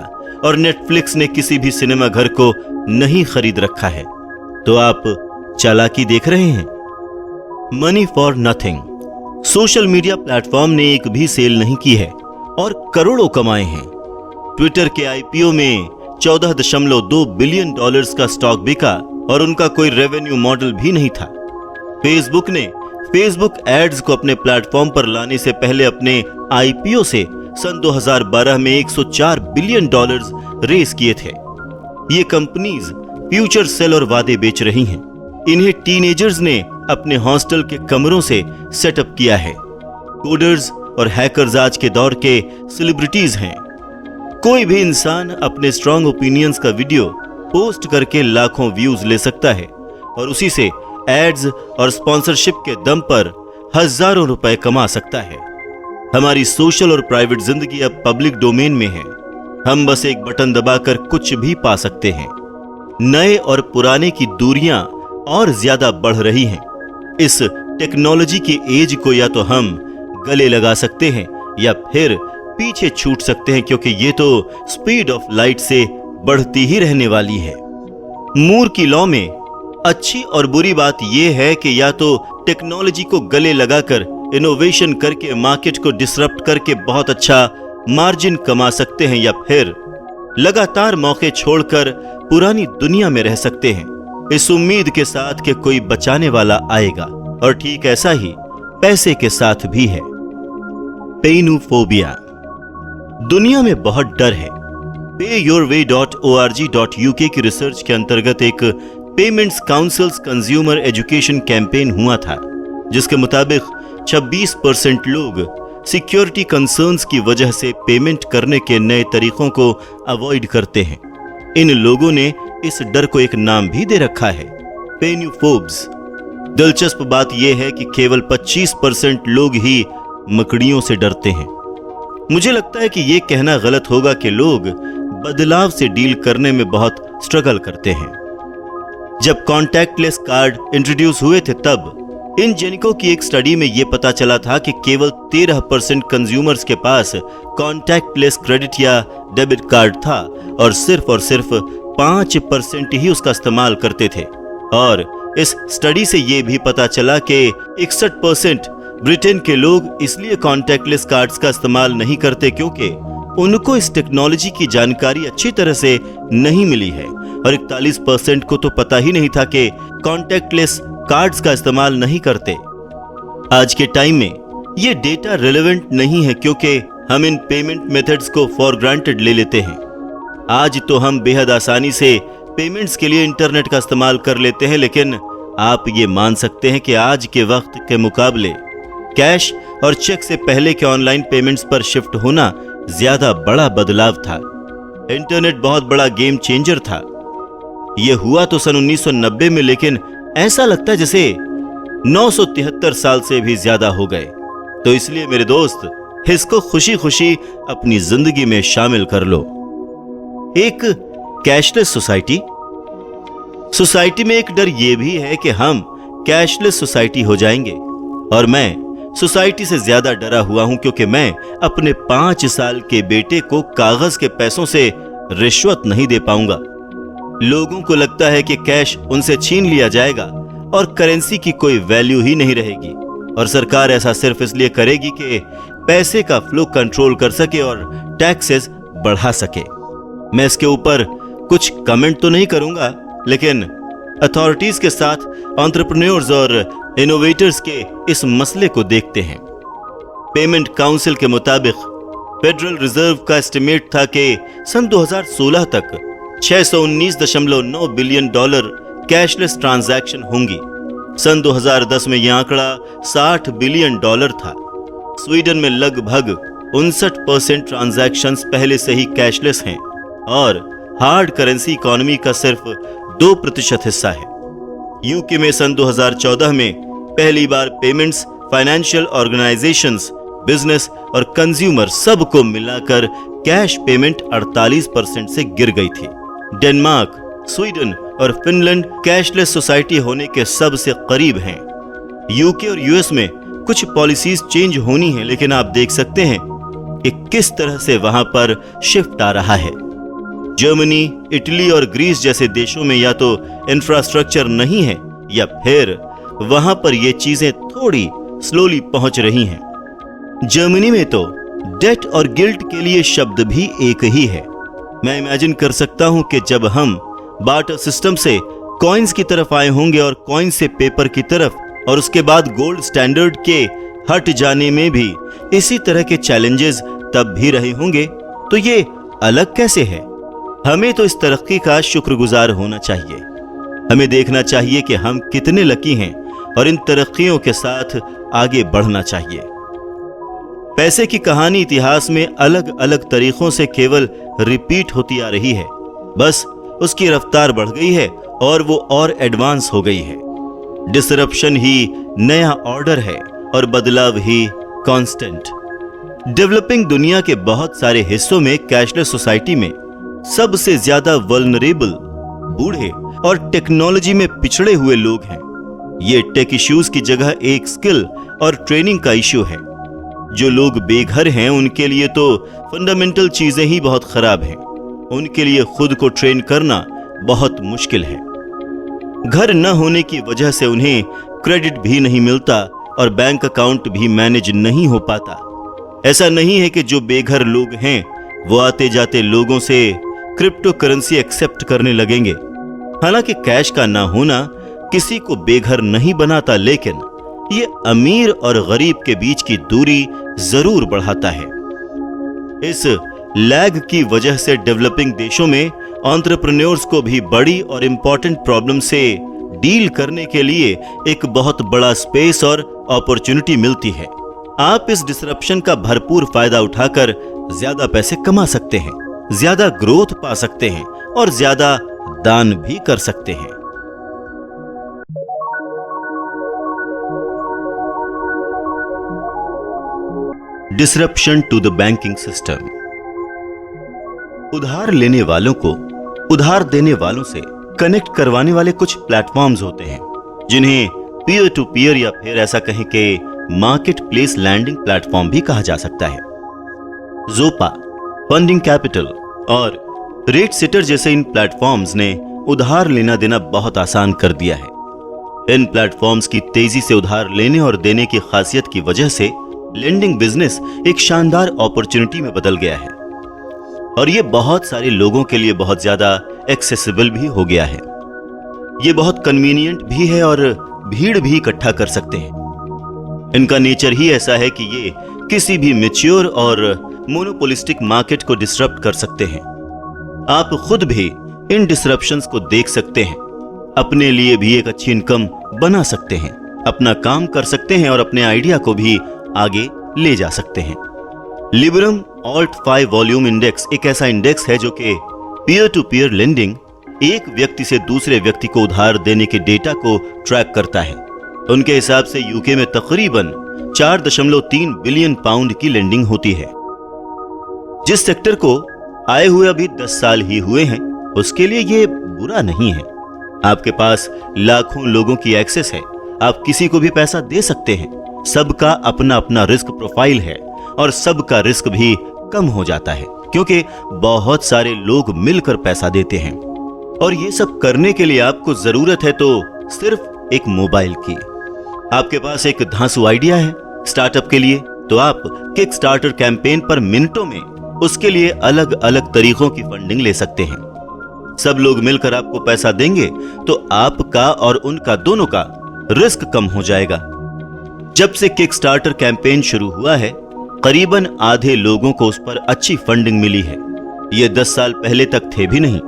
और नेटफ्लिक्स ने किसी भी सिनेमा घर को नहीं खरीद रखा है। तो आप चालाकी देख रहे हैं। Money for nothing. Social media platform ने एक भी सेल नहीं की है और करोड़ों कमाए हैं। ट्विटर के आईपीओ में $14.2 बिलियन का स्टॉक बिका और उनका कोई रेवेन्यू मॉडल भी नहीं था। फेसबुक ने फेसबुक एड्स को अपने प्लेटफॉर्म पर लाने से पहले अपने आईपीओ से सन 2012 में $104 बिलियन रेस किए थे। ये कंपनीज फ्यूचर सेल और वादे बेच रही हैं। इन्हें टीनेजर्स ने अपने हॉस्टल के कमरों से सेटअप किया है। कोडर्स और हैकर्स आज के दौर के सेलिब्रिटीज हैं। कोई भी इंसान अपने स्ट्रॉन्ग ओपिनियंस का वीडियो पोस्ट करके लाखों व्यूज ले सकता है और उसी से एड्स और स्पॉन्सरशिप के दम पर हजारों रुपए कमा सकता है। हमारी सोशल और प्राइवेट जिंदगी अब पब्लिक डोमेन में है। हम बस एक बटन दबाकर कुछ भी पा सकते हैं। नए और पुराने की दूरियां और ज्यादा बढ़ रही हैं। इस टेक्नोलॉजी की एज को या तो हम गले लगा सकते हैं या फिर पीछे छूट सकते हैं, क्योंकि ये तो स्पीड ऑफ लाइट से बढ़ती ही रहने वाली है। मूर की लॉ में अच्छी और बुरी बात यह है कि या तो टेक्नोलॉजी को गले लगाकर इनोवेशन करके मार्केट को डिसरप्ट करके बहुत अच्छा मार्जिन कमा सकते हैं या फिर लगातार मौके छोड़कर पुरानी दुनिया में रह सकते हैं, इस उम्मीद के साथ कि कोई बचाने वाला आएगा। और ठीक ऐसा ही पैसे के साथ भी है। पेनोफोबिया। दुनिया में बहुत डर है। payyourway.org.uk की रिसर्च के अंतर्गत एक payments councils consumer education campaign हुआ था, जिसके मुताबिक 26% लोग सिक्योरिटी कंसर्न्स की वजह से पेमेंट करने के नए तरीकों को अवॉइड करते हैं। इन लोगों ने इस डर को एक नाम भी दे रखा है, पेनोफोब्स। दिलचस्प बात यह है कि केवल 25% लोग ही मकड़ियों से डरते हैं। मुझे लगता है कि यह कहना गलत होगा कि लोग बदलाव से डील करने में बहुत स्ट्रगल करते हैं। जब कॉन्टैक्टलेस कार्ड इंट्रोड्यूस हुए थे तब इन जेनिको की एक स्टडी में यह पता चला था कि केवल 13% कंज्यूमर्स के पास कॉन्टैक्टलेस क्रेडिट या डेबिट कार्ड था और सिर्फ 5% ही उसका इस्तेमाल करते थे। और इस स्टडी से यह भी पता चला कि 61% ब्रिटेन के लोग इसलिए कॉन्टैक्टलेस कार्ड्स का इस्तेमाल नहीं करते क्योंकि उनको इस टेक्नोलॉजी की जानकारी अच्छी तरह से नहीं मिली है और 41% को तो पता ही नहीं था कि कॉन्टैक्टलेस कार्ड्स का इस्तेमाल नहीं करते। आज के टाइम में ये डेटा रिलेवेंट नहीं है क्योंकि हम इन पेमेंट मेथड्स को फॉर ग्रांटेड ले लेते हैं। आज तो हम बेहद आसानी से पेमेंट्स के लिए इंटरनेट का इस्तेमाल कर लेते हैं, लेकिन आप ये मान सकते हैं कि आज के वक्त के मुकाबले कैश और चेक से पहले के ऑनलाइन पेमेंट्स पर शिफ्ट होना ज्यादा बड़ा बदलाव था। इंटरनेट बहुत बड़ा गेम चेंजर था। यह हुआ तो सन 1990 में, लेकिन ऐसा लगता है जैसे 973 साल से भी ज्यादा हो गए। तो इसलिए मेरे दोस्त, इसको खुशी खुशी अपनी जिंदगी में शामिल कर लो। एक कैशलेस सोसाइटी में एक डर यह भी है कि हम कैशलेस सोसाइटी हो जाएंगे, और मैं सोसाइटी से ज्यादा डरा हुआ हूं क्योंकि मैं अपने 5 साल के बेटे को कागज के पैसों से रिश्वत नहीं दे पाऊंगा। लोगों को लगता है कि कैश उनसे छीन लिया जाएगा और करेंसी की कोई वैल्यू ही नहीं रहेगी, और सरकार ऐसा सिर्फ इसलिए करेगी कि पैसे का फ्लो कंट्रोल कर सके और टैक्सेस बढ़ा सके। मैं इसके ऊपर कुछ कमेंट तो नहीं करूंगा, लेकिन अथॉरिटीज के साथ एंटरप्रेन्योर्स और इनोवेटर्स के इस मसले को देखते हैं। पेमेंट काउंसिल के मुताबिक फेडरल रिजर्व का एस्टिमेट था कि सन 2016 तक $619.9 बिलियन कैशलेस ट्रांजैक्शन होंगी। सन 2010 में यह आंकड़ा $60 बिलियन था। स्वीडन में लगभग 59% ट्रांजैक्शंस पहले से ही कैशलेस हैं और हार्ड करेंसी इकोनॉमी का सिर्फ 2% हिस्सा है। यूके में सन 2014 में पहली बार पेमेंट्स, फाइनेंशियल ऑर्गेनाइजेशंस, बिजनेस और कंज्यूमर सबको मिलाकर कैश पेमेंट 48% से गिर गई थी। डेनमार्क, स्वीडन और फिनलैंड कैशलेस सोसाइटी होने के सबसे करीब हैं। यूके और यूएस में कुछ पॉलिसीज चेंज होनी है, लेकिन आप देख सकते हैं कि किस तरह से वहां पर शिफ्ट आ रहा है। जर्मनी, इटली और ग्रीस जैसे देशों में या तो इंफ्रास्ट्रक्चर नहीं है या फिर वहां पर ये चीजें थोड़ी स्लोली पहुंच रही हैं। जर्मनी में तो डेट और गिल्ट के लिए शब्द भी एक ही है। मैं इमेजिन कर सकता हूं कि जब हम बार्टर सिस्टम से कॉइन्स की तरफ आए होंगे और कॉइन से पेपर की तरफ, और उसके बाद गोल्ड स्टैंडर्ड के हट जाने में भी इसी तरह के चैलेंजेस तब भी रहे होंगे, तो ये अलग कैसे है? हमें तो इस तरक्की का शुक्रगुजार होना चाहिए। हमें देखना चाहिए कि हम कितने लकी हैं और इन तरक्कियों के साथ आगे बढ़ना चाहिए। पैसे की कहानी इतिहास में अलग अलग तरीकों से केवल रिपीट होती आ रही है, बस उसकी रफ्तार बढ़ गई है और वो और एडवांस हो गई है। डिसरप्शन ही नया ऑर्डर है और बदलाव ही कांस्टेंट। डेवलपिंग दुनिया के बहुत सारे हिस्सों में कैशलेस सोसाइटी में सबसे ज्यादा वल्नरेबल बूढ़े और टेक्नोलॉजी में पिछड़े हुए लोग हैं। ये टेक इश्यूज की जगह एक स्किल और ट्रेनिंग का इश्यू है। जो लोग बेघर हैं उनके लिए तो फंडामेंटल चीजें ही बहुत खराब हैं। उनके लिए खुद को ट्रेन करना बहुत मुश्किल है। घर न होने की वजह से उन्हें क्रेडिट भी नहीं मिलता और बैंक अकाउंट भी मैनेज नहीं हो पाता। ऐसा नहीं है कि जो बेघर लोग हैं वो आते जाते लोगों से क्रिप्टो करेंसी एक्सेप्ट करने लगेंगे। हालांकि कैश का ना होना किसी को बेघर नहीं बनाता, लेकिन ये अमीर और गरीब के बीच की दूरी जरूर बढ़ाता है। इस लैग की वजह से डेवलपिंग देशों में एंटरप्रेन्योर्स को भी बड़ी और इंपॉर्टेंट प्रॉब्लम से डील करने के लिए एक बहुत बड़ा स्पेस और अपॉर्चुनिटी मिलती है। आप इस डिसरप्शन का भरपूर फायदा उठाकर ज्यादा पैसे कमा सकते हैं, ज्यादा ग्रोथ पा सकते हैं और ज्यादा दान भी कर सकते हैं। Disruption to the banking system. उधार लेने वालों को उधार देने वालों से कनेक्ट करवाने वाले कुछ प्लेटफॉर्म्स होते हैं, जिन्हें पीयर टू पीयर या फिर ऐसा कहें कि मार्केट प्लेस लैंडिंग प्लेटफॉर्म भी कहा जा सकता है। जोपा, फंडिंग कैपिटल और रेट सेटर जैसे इन प्लेटफॉर्म्स ने उधार लेना देना बहुत आसान कर दिया है। इन प्लेटफॉर्म्स की तेजी से उधार लेने और देने की खासियत की वजह से लेंडिंग बिजनेस एक शानदार अपॉर्चुनिटी में बदल गया है और ये बहुत सारे लोगों के लिए बहुत ज्यादा एक्सेसिबल भी हो गया है। ये बहुत कन्वीनियंट भी है और भीड़ भी इकट्ठा कर सकते हैं। इनका नेचर ही ऐसा है कि ये किसी भी मैच्योर और मोनोपोलिस्टिक मार्केट को डिसरप्ट कर सकते हैं। आप खुद भी इन डिसरप्शंस को देख सकते हैं, अपने लिए भी एक अच्छी इनकम बना सकते हैं, अपना काम कर सकते हैं और अपने आइडिया को भी आगे ले जा सकते हैं। लिबरम ऑल्ट 5 वॉल्यूम इंडेक्स एक ऐसा इंडेक्स है जो कि पीयर टू पीयर लेंडिंग, एक व्यक्ति से दूसरे व्यक्ति को उधार देने के डेटा को ट्रैक करता है। उनके हिसाब से यूके में तकरीबन 4.3 बिलियन पाउंड की लेंडिंग होती है। जिस सेक्टर को आए हुए अभी 10 साल ही हुए हैं, उसके लिए ये बुरा नहीं है। आपके पास लाखों लोगों की एक्सेस है, आप किसी को भी पैसा दे सकते हैं। सबका अपना अपना रिस्क प्रोफाइल है और सबका रिस्क भी कम हो जाता है क्योंकि बहुत सारे लोग मिलकर पैसा देते हैं। और ये सब करने के लिए आपको जरूरत है तो सिर्फ एक मोबाइल की। आपके पास एक धांसू आइडिया है स्टार्टअप के लिए, तो आप किक स्टार्टर कैंपेन पर मिनटों में उसके लिए अलग अलग तरीकों की फंडिंग ले सकते हैं। सब लोग मिलकर आपको पैसा देंगे तो आपका और उनका दोनों का रिस्क कम हो जाएगा। जब से किक स्टार्टर कैंपेन शुरू हुआ है, करीबन आधे लोगों को उस पर अच्छी फंडिंग मिली है। ये 10 साल पहले तक थे भी नहीं।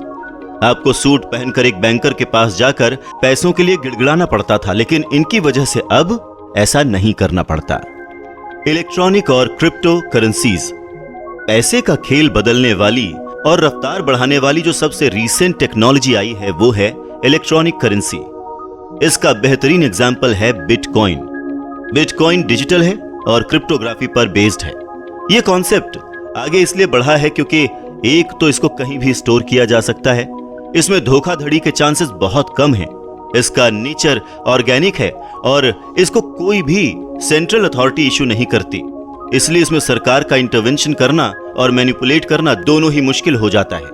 आपको सूट पहनकर एक बैंकर के पास जाकर पैसों के लिए गिड़गिड़ाना पड़ता था, लेकिन इनकी वजह से अब ऐसा नहीं करना पड़ता। इलेक्ट्रॉनिक और क्रिप्टो करेंसीज, पैसे का खेल बदलने वाली और रफ्तार बढ़ाने वाली जो सबसे रीसेंट टेक्नोलॉजी आई है वो है इलेक्ट्रॉनिक करेंसी। इसका बेहतरीन एग्जाम्पल है बिटकॉइन। बिटकॉइन डिजिटल है और क्रिप्टोग्राफी पर बेस्ड है। यह कॉन्सेप्ट आगे इसलिए बढ़ा है क्योंकि एक तो इसको कहीं भी स्टोर किया जा सकता है, इसमें धोखाधड़ी के चांसेस बहुत कम हैं, इसका नेचर ऑर्गेनिक है और इसको कोई भी सेंट्रल अथॉरिटी इशू नहीं करती, इसलिए इसमें सरकार का इंटरवेंशन करना और मैनिपुलेट करना दोनों ही मुश्किल हो जाता है।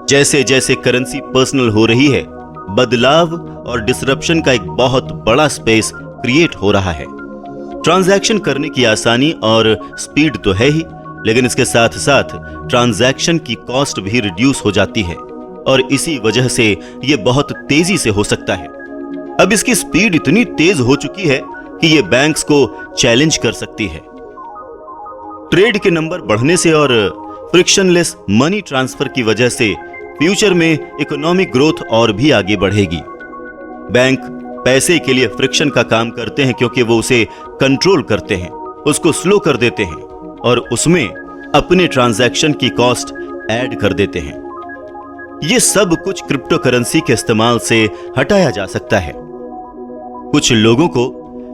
जैसे जैसे करेंसी पर्सनल हो रही है, बदलाव और डिसरप्शन का एक बहुत बड़ा स्पेस क्रिएट हो रहा है। ट्रांजैक्शन करने की आसानी और स्पीड तो है ही, लेकिन इसके साथ साथ ट्रांजैक्शन की कॉस्ट भी रिड्यूस हो जाती है और इसी वजह से यह बहुत तेजी से हो सकता है। अब इसकी स्पीड इतनी तेज हो चुकी है कि यह बैंक्स को चैलेंज कर सकती है। ट्रेड के नंबर बढ़ने से और फ्रिक्शनलेस मनी ट्रांसफर की वजह से फ्यूचर में इकोनॉमिक ग्रोथ और भी आगे बढ़ेगी। बैंक पैसे के लिए फ्रिक्शन का काम करते हैं क्योंकि वो उसे कंट्रोल करते हैं, उसको स्लो कर देते हैं और उसमें अपने ट्रांजैक्शन की कॉस्ट ऐड कर देते हैं। ये सब कुछ क्रिप्टो करेंसी के इस्तेमाल से हटाया जा सकता है। कुछ लोगों को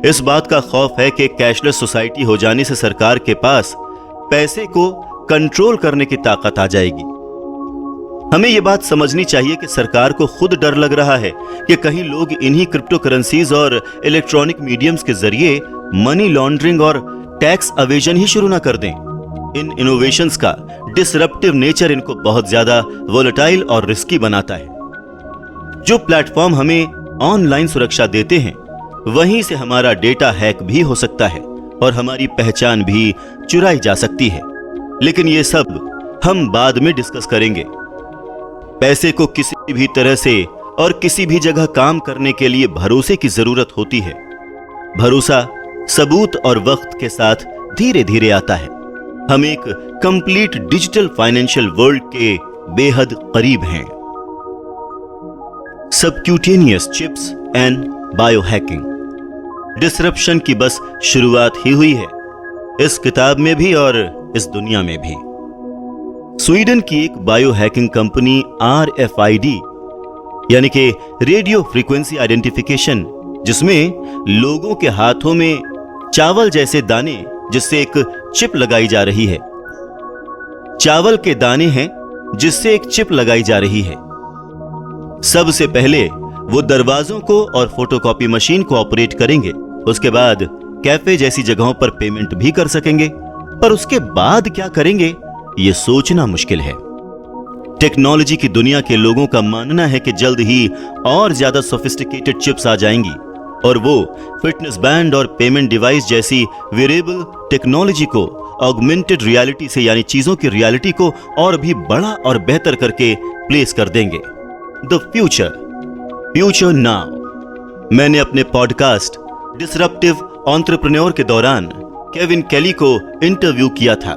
इस बात का खौफ है कि कैशलेस सोसाइटी हो जाने से सरकार के पास पैसे को कंट्रोल करने की ताकत आ जाएगी। हमें यह बात समझनी चाहिए कि सरकार को खुद डर लग रहा है कि कहीं लोग इन्हीं क्रिप्टो करेंसीज और इलेक्ट्रॉनिक मीडियम्स के जरिए मनी लॉन्ड्रिंग और टैक्स अवेजन ही शुरू ना कर दें। इन इनोवेशंस का डिसरप्टिव नेचर इनको बहुत ज्यादा वोलेटाइल और रिस्की बनाता है। जो प्लेटफॉर्म हमें ऑनलाइन सुरक्षा देते हैं, वहीं से हमारा डेटा हैक भी हो सकता है और हमारी पहचान भी चुराई जा सकती है। लेकिन ये सब हम बाद में डिस्कस करेंगे। पैसे को किसी भी तरह से और किसी भी जगह काम करने के लिए भरोसे की जरूरत होती है। भरोसा सबूत और वक्त के साथ धीरे धीरे आता है। हम एक कंप्लीट डिजिटल फाइनेंशियल वर्ल्ड के बेहद करीब हैं। Subcutaneous chips and biohacking, disruption की बस शुरुआत ही हुई है, इस किताब में भी और इस दुनिया में भी। स्वीडन की एक बायोहैकिंग कंपनी RFID यानी कि रेडियो फ्रीक्वेंसी आइडेंटिफिकेशन, जिसमें लोगों के हाथों में चावल जैसे दाने जिससे एक चिप लगाई जा रही है, चावल के दाने हैं जिससे एक चिप लगाई जा रही है। सबसे पहले वो दरवाजों को और फोटोकॉपी मशीन को ऑपरेट करेंगे, उसके बाद कैफे जैसी जगहों पर पेमेंट भी कर सकेंगे, पर उसके बाद क्या करेंगे ये सोचना मुश्किल है। टेक्नोलॉजी की दुनिया के लोगों का मानना है कि जल्द ही और ज्यादा सोफिस्टिकेटेड चिप्स आ जाएंगी और वो फिटनेस बैंड और पेमेंट डिवाइस जैसी वेरिएबल टेक्नोलॉजी को ऑगमेंटेड रियलिटी से यानी चीजों की रियलिटी को और भी बड़ा और बेहतर करके प्लेस कर देंगे। The future now. मैंने अपने पॉडकास्ट डिसरप्टिव एंटरप्रेन्योर के दौरान केविन केली को इंटरव्यू किया था,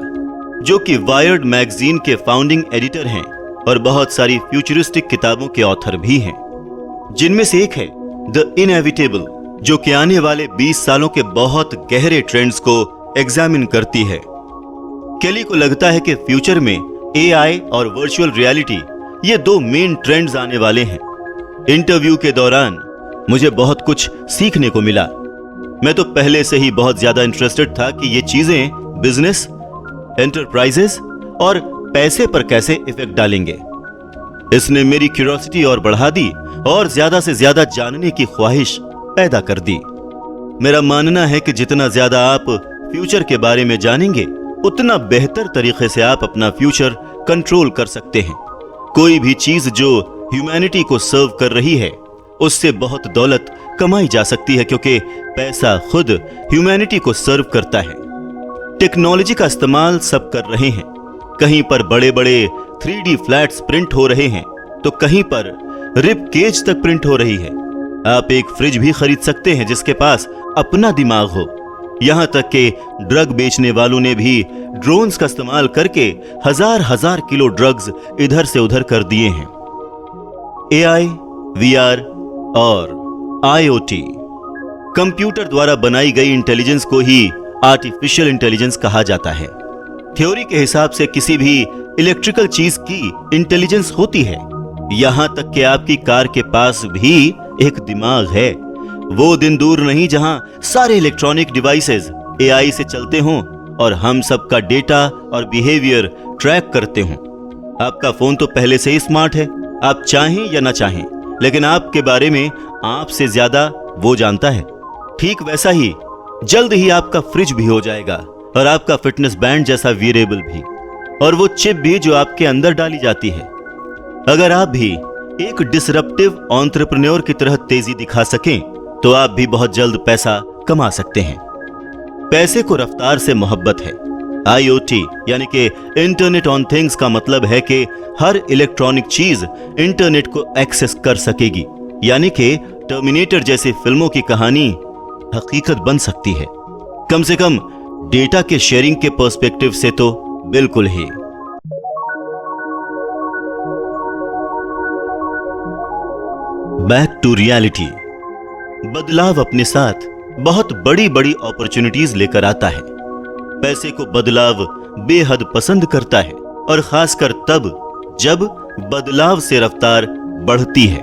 जो कि वायर्ड मैगजीन के फाउंडिंग एडिटर हैं और बहुत सारी फ्यूचरिस्टिक किताबों के ऑथर भी हैं, जिनमें से एक है द इनएविटेबल, जो कि आने वाले 20 सालों के बहुत गहरे ट्रेंड्स को एग्जामिन करती है। केली को लगता है कि फ्यूचर में AI और वर्चुअल रियलिटी ये दो मेन ट्रेंड्स आने वाले हैं। इंटरव्यू के दौरान मुझे बहुत कुछ सीखने को मिला। मैं तो पहले से ही बहुत ज्यादा इंटरेस्टेड था कि ये चीजें बिजनेस, एंटरप्राइजेस और पैसे पर कैसे इफेक्ट डालेंगे। इसने मेरी क्यूरियोसिटी और बढ़ा दी और ज्यादा से ज्यादा जानने की ख्वाहिश पैदा कर दी। मेरा मानना है कि जितना ज्यादा आप फ्यूचर के बारे में जानेंगे, उतना बेहतर तरीके से आप अपना फ्यूचर कंट्रोल कर सकते हैं। कोई भी चीज जो ह्यूमैनिटी को सर्व कर रही है, उससे बहुत दौलत कमाई जा सकती है, क्योंकि पैसा खुद ह्यूमैनिटी को सर्व करता है। टेक्नोलॉजी का इस्तेमाल सब कर रहे हैं। कहीं पर बड़े बड़े 3D फ्लैट्स प्रिंट हो रहे हैं, तो कहीं पर रिब केज तक प्रिंट हो रही है। आप एक फ्रिज भी खरीद सकते हैं जिसके पास अपना दिमाग हो। यहां तक कि ड्रग बेचने वालों ने भी ड्रोन्स का इस्तेमाल करके हजार किलो ड्रग्स इधर से उधर कर दिए हैं। AI, VR और IoT, कंप्यूटर द्वारा बनाई गई इंटेलिजेंस को ही आर्टिफिशियल इंटेलिजेंस कहा जाता है। थ्योरी के हिसाब से किसी भी इलेक्ट्रिकल चीज की इंटेलिजेंस होती है, यहां तक कि आपकी कार के पास भी एक दिमाग है। वो दिन दूर नहीं जहां सारे इलेक्ट्रॉनिक डिवाइसेस एआई से चलते हों और हम सबका डेटा और बिहेवियर ट्रैक करते हों। आपका फोन तो पहले से ही स्मार्ट है, आप चाहें या ना चाहें, लेकिन आपके बारे में आपसे ज्यादा वो जानता है। ठीक वैसा ही जल्द ही आपका फ्रिज भी हो जाएगा और आपका फिटनेस बैंड जैसा वेरिएबल भी, और वो चिप भी जो आपके अंदर डाली जाती है। अगर आप भी एक डिसरप्टिव एंटरप्रेन्योर की तरह तेजी दिखा सकें तो आप भी बहुत जल्द पैसा कमा सकते हैं। पैसे को रफ्तार से मोहब्बत है। IoT यानी कि इंटरनेट ऑन थिंग्स का मतलब है कि हर इलेक्ट्रॉनिक चीज इंटरनेट को एक्सेस कर सकेगी, यानी कि टर्मिनेटर जैसी फिल्मों की कहानी हकीकत बन सकती है। कम से कम डेटा के शेयरिंग के पर्सपेक्टिव से तो बिल्कुल ही। Back to reality. बदलाव अपने साथ बहुत बड़ी बड़ी अपॉर्चुनिटीज लेकर आता है। पैसे को बदलाव बेहद पसंद करता है, और खासकर तब जब बदलाव से रफ्तार बढ़ती है।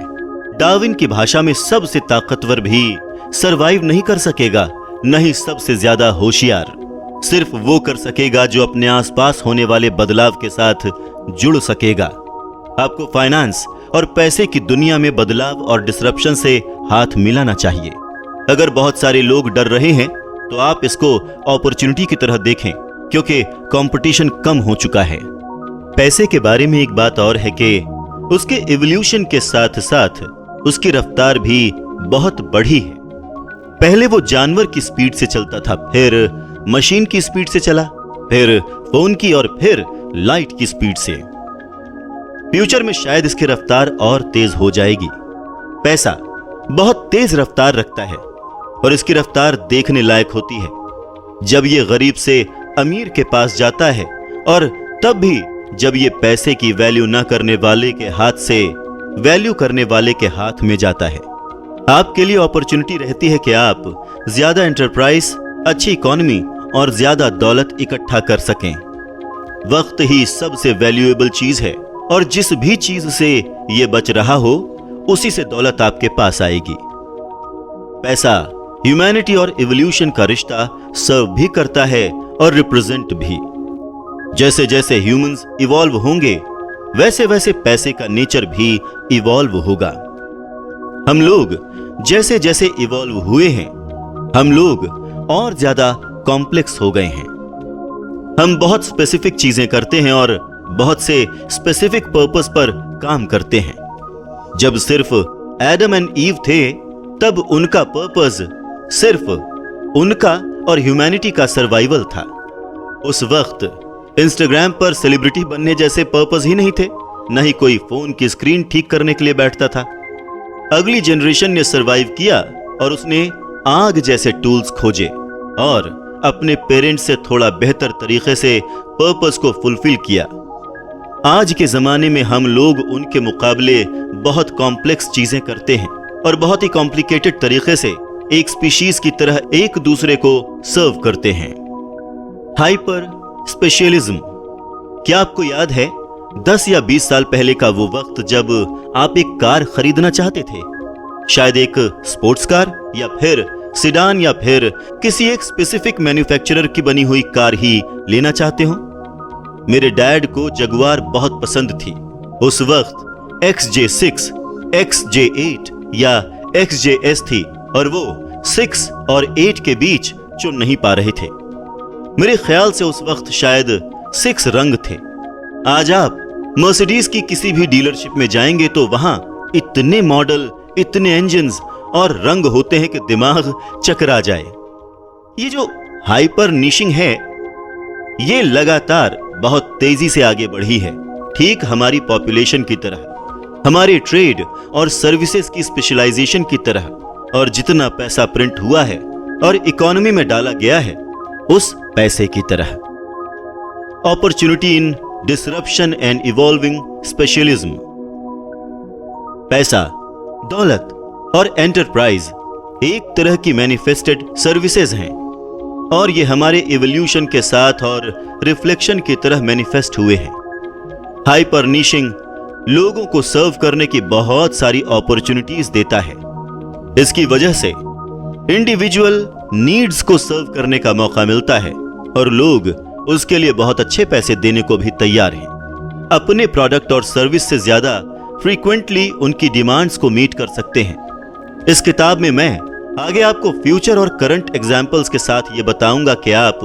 डार्विन की भाषा में सबसे ताकतवर भी सरवाइव नहीं कर सकेगा, नहीं सबसे ज्यादा होशियार। सिर्फ वो कर सकेगा जो अपने आसपास होने वाले बदलाव के साथ जुड़ सकेगा। आपको फाइनेंस और पैसे की दुनिया में बदलाव और डिसरप्शन से हाथ मिलाना चाहिए। अगर बहुत सारे लोग डर रहे हैं तो आप इसको अपॉर्चुनिटी की तरह देखें, क्योंकि कंपटीशन कम हो चुका है। पैसे के बारे में एक बात और है कि उसके इवोल्यूशन के साथ साथ उसकी रफ्तार भी बहुत बढ़ी है। पहले वो जानवर की स्पीड से चलता था, फिर मशीन की स्पीड से चला, फिर फोन की, और फिर लाइट की स्पीड से। फ्यूचर में शायद इसकी रफ्तार और तेज हो जाएगी। पैसा बहुत तेज रफ्तार रखता है और इसकी रफ्तार देखने लायक होती है। जब ये गरीब से अमीर के पास जाता है, और तब भी जब ये पैसे की वैल्यू न करने वाले के हाथ से वैल्यू करने वाले के हाथ में जाता है। आपके लिए अपॉर्चुनिटी रहती है कि आप ज्यादा एंटरप्राइज, अच्छी इकोनॉमी और ज्यादा दौलत इकट्ठा कर सकें। वक्त ही सबसे वैल्यूएबल चीज है, और जिस भी चीज से ये बच रहा हो उसी से दौलत आपके पास आएगी। पैसा ह्यूमैनिटी और इवोल्यूशन का रिश्ता सर्व भी करता है और रिप्रेजेंट भी। जैसे जैसे ह्यूमंस इवॉल्व होंगे, वैसे वैसे पैसे का नेचर भी इवॉल्व होगा। हम लोग जैसे जैसे इवॉल्व हुए हैं, हम लोग और ज्यादा कॉम्प्लेक्स हो गए हैं। हम बहुत स्पेसिफिक चीजें करते हैं और बहुत से स्पेसिफिक पर्पस पर काम करते हैं। जब सिर्फ एडम एंड ईव थे, तब उनका पर्पस सिर्फ उनका और ह्यूमैनिटी का सर्वाइवल था। उस वक्त इंस्टाग्राम पर सेलिब्रिटी बनने जैसे पर्पस ही नहीं थे, न ही कोई फोन की स्क्रीन ठीक करने के लिए बैठता था। अगली जनरेशन ने सर्वाइव किया और उसने आग जैसे टूल्स खोजे और अपने पेरेंट्स से थोड़ा बेहतर तरीके से पर्पस को फुलफिल किया। आज के जमाने में हम लोग उनके मुकाबले बहुत कॉम्प्लेक्स चीजें करते हैं और बहुत ही कॉम्प्लिकेटेड तरीके से एक स्पीशीज की तरह एक दूसरे को सर्व करते हैं। हाइपर स्पेशलिज्म। क्या आपको याद है 10 या 20 साल पहले का वो वक्त जब आप एक कार खरीदना चाहते थे? शायद एक स्पोर्ट्स कार, या फिर सिडान, या फिर किसी एक स्पेसिफिक मैन्युफैक्चरर की बनी हुई कार ही लेना चाहते हो। मेरे डैड को जगुआर बहुत पसंद थी। उस वक्त XJ6, XJ8 या XJS थी और वो 6 और 8 के बीच चुन नहीं पा रहे थे। मेरे ख्याल से उस वक्त शायद 6 रंग थे। आज आप मर्सिडीज की किसी भी डीलरशिप में जाएंगे तो वहां इतने मॉडल, इतने इंजन्स और रंग होते हैं कि दिमाग चकरा जाए। ये जो हाइपर निशिंग है, ये लगातार बहुत तेजी से आगे बढ़ी है, ठीक हमारी पॉपुलेशन की तरह, हमारे ट्रेड और सर्विसेज की स्पेशलाइजेशन की तरह। और जितना पैसा प्रिंट हुआ है और इकोनॉमी में डाला गया है, उस पैसे की तरह। Opportunity in disruption and evolving specialism. पैसा, दौलत और एंटरप्राइज एक तरह की मैनिफेस्टेड सर्विसेज हैं। और ये हमारे इवोल्यूशन के साथ और रिफ्लेक्शन की तरह मैनिफेस्ट हुए हैं। हाइपर नीशिंग लोगों को सर्व करने की बहुत सारी अपॉर्चुनिटीज देता है। इसकी वजह से इंडिविजुअल नीड्स को सर्व करने का मौका मिलता है और लोग उसके लिए बहुत अच्छे पैसे देने को भी तैयार हैं। अपने प्रोडक्ट और सर्विस से ज्यादा फ्रीक्वेंटली उनकी डिमांड्स को मीट कर सकते हैं। इस किताब में मैं आगे आपको फ्यूचर और करंट एग्जाम्पल्स के साथ ये बताऊंगा कि आप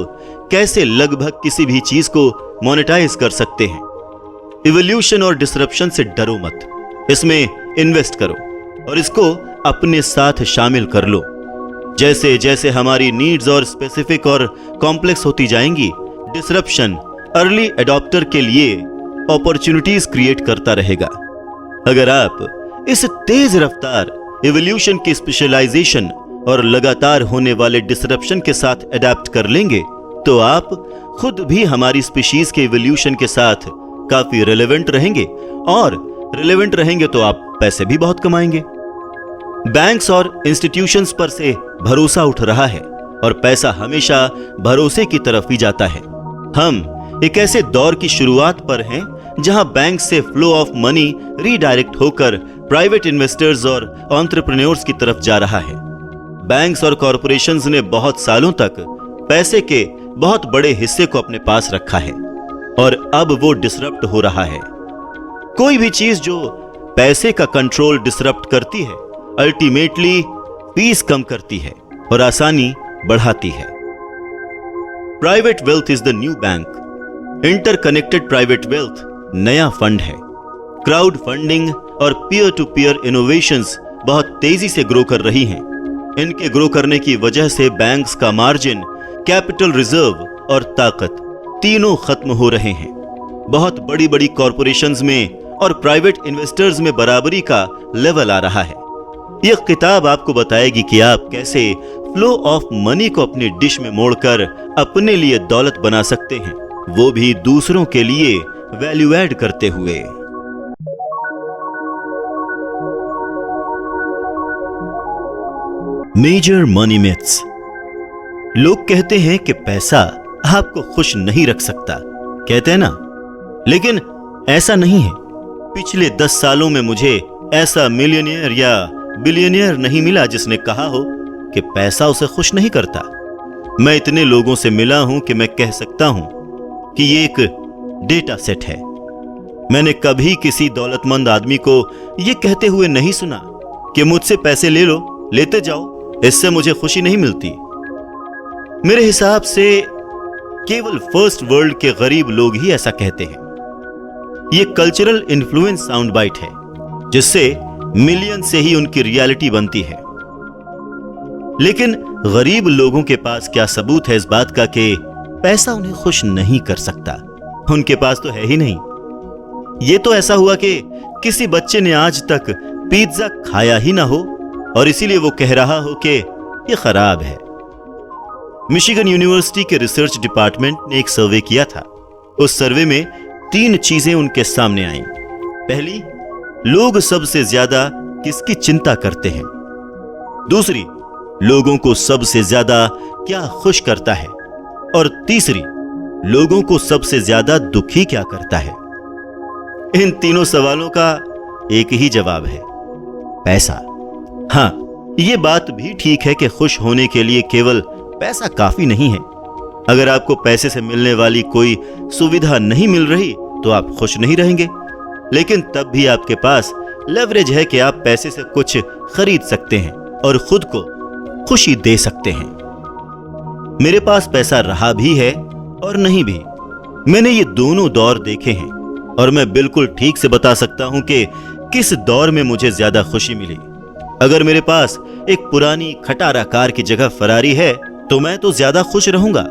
कैसे लगभग किसी भी चीज को मोनेटाइज कर सकते हैं। इवोल्यूशन और डिसरप्शन से डरो मत, इसमें इन्वेस्ट करो और इसको अपने साथ शामिल कर लो। जैसे जैसे हमारी नीड्स और स्पेसिफिक और कॉम्प्लेक्स होती जाएंगी, डिसरप्शन अर्ली एडॉप्टर के लिए अपॉर्चुनिटीज क्रिएट करता रहेगा। अगर आप इस तेज रफ्तार इवोल्यूशन की स्पेशलाइजेशन और लगातार होने वाले डिसरप्शन के साथ अडेप्ट कर लेंगे तो आप खुद भी हमारी स्पीशीज के इवोल्यूशन के साथ काफी रिलेवेंट रहेंगे, और रिलेवेंट रहेंगे तो आप पैसे भी बहुत कमाएंगे। बैंक्स और इंस्टीट्यूशंस पर से भरोसा उठ रहा है और पैसा हमेशा भरोसे की तरफ ही जाता है। हम एक ऐसे दौर की शुरुआत पर हैं जहां बैंक से फ्लो ऑफ मनी रीडायरेक्ट होकर प्राइवेट इन्वेस्टर्स और एंटरप्रेन्योर्स की तरफ जा रहा है। बैंक्स और कॉरपोरेशंस ने बहुत सालों तक पैसे के बहुत बड़े हिस्से को अपने पास रखा है और अब वो डिसरप्ट हो रहा है। कोई भी चीज जो पैसे का कंट्रोल डिसरप्ट करती है अल्टीमेटली फीस कम करती है और आसानी बढ़ाती है। Private wealth is the new bank. Interconnected private wealth नया फंड है। क्राउड फंडिंग और पीयर टू पीयर इनोवेशंस बहुत तेजी से ग्रो कर रही हैं। इनके ग्रो करने की वजह से बैंक्स का मार्जिन, कैपिटल रिजर्व और ताकत तीनों खत्म हो रहे हैं। बहुत बड़ी बड़ी कॉरपोरेशंस में और प्राइवेट इन्वेस्टर्स में बराबरी का लेवल आ रहा है। यह किताब आपको बताएगी कि आप कैसे फ्लो ऑफ मनी को अपनी डिश में मोड़कर अपने लिए दौलत बना सकते हैं, वो भी दूसरों के लिए वैल्यू ऐड करते हुए। Major money myths. लोग कहते हैं कि पैसा आपको खुश नहीं रख सकता, कहते हैं ना, लेकिन ऐसा नहीं है। पिछले 10 सालों में मुझे ऐसा मिलियनियर या बिलियनियर नहीं मिला जिसने कहा हो कि पैसा उसे खुश नहीं करता। मैं इतने लोगों से मिला हूं कि मैं कह सकता हूं कि ये एक डेटा सेट है। मैंने कभी किसी दौलतमंद आदमी को यह कहते हुए नहीं सुना कि मुझसे पैसे ले लो, लेते जाओ, इससे मुझे खुशी नहीं मिलती। मेरे हिसाब से केवल फर्स्ट वर्ल्ड के गरीब लोग ही ऐसा कहते हैं। यह कल्चरल इन्फ्लुएंस साउंड बाइट है जिससे मिलियन से ही उनकी रियलिटी बनती है। लेकिन गरीब लोगों के पास क्या सबूत है इस बात का कि पैसा उन्हें खुश नहीं कर सकता? उनके पास तो है ही नहीं। यह तो ऐसा हुआ कि किसी बच्चे ने आज तक पिज्जा खाया ही ना हो और इसीलिए वो कह रहा हो कि यह खराब है। मिशिगन यूनिवर्सिटी के रिसर्च डिपार्टमेंट ने एक सर्वे किया था। उस सर्वे में 3 चीजें उनके सामने आईं। पहली, लोग सबसे ज्यादा किसकी चिंता करते हैं। दूसरी, लोगों को सबसे ज्यादा क्या खुश करता है। और तीसरी, लोगों को सबसे ज्यादा दुखी क्या करता है। इन तीनों सवालों का एक ही जवाब है, पैसा। हां, यह बात भी ठीक है कि खुश होने के लिए केवल पैसा काफी नहीं है। अगर आपको पैसे से मिलने वाली कोई सुविधा नहीं मिल रही तो आप खुश नहीं रहेंगे, लेकिन तब भी आपके पास लेवरेज है कि आप पैसे से कुछ खरीद सकते हैं और खुद को खुशी दे सकते हैं। मेरे पास पैसा रहा भी है और नहीं भी। मैंने ये दोनों दौर देखे हैं और मैं बिल्कुल ठीक से बता सकता हूं कि किस दौर में मुझे ज्यादा खुशी मिली। अगर मेरे पास एक पुरानी खटारा कार की जगह फरारी है तो मैं तो ज्यादा खुश रहूंगा।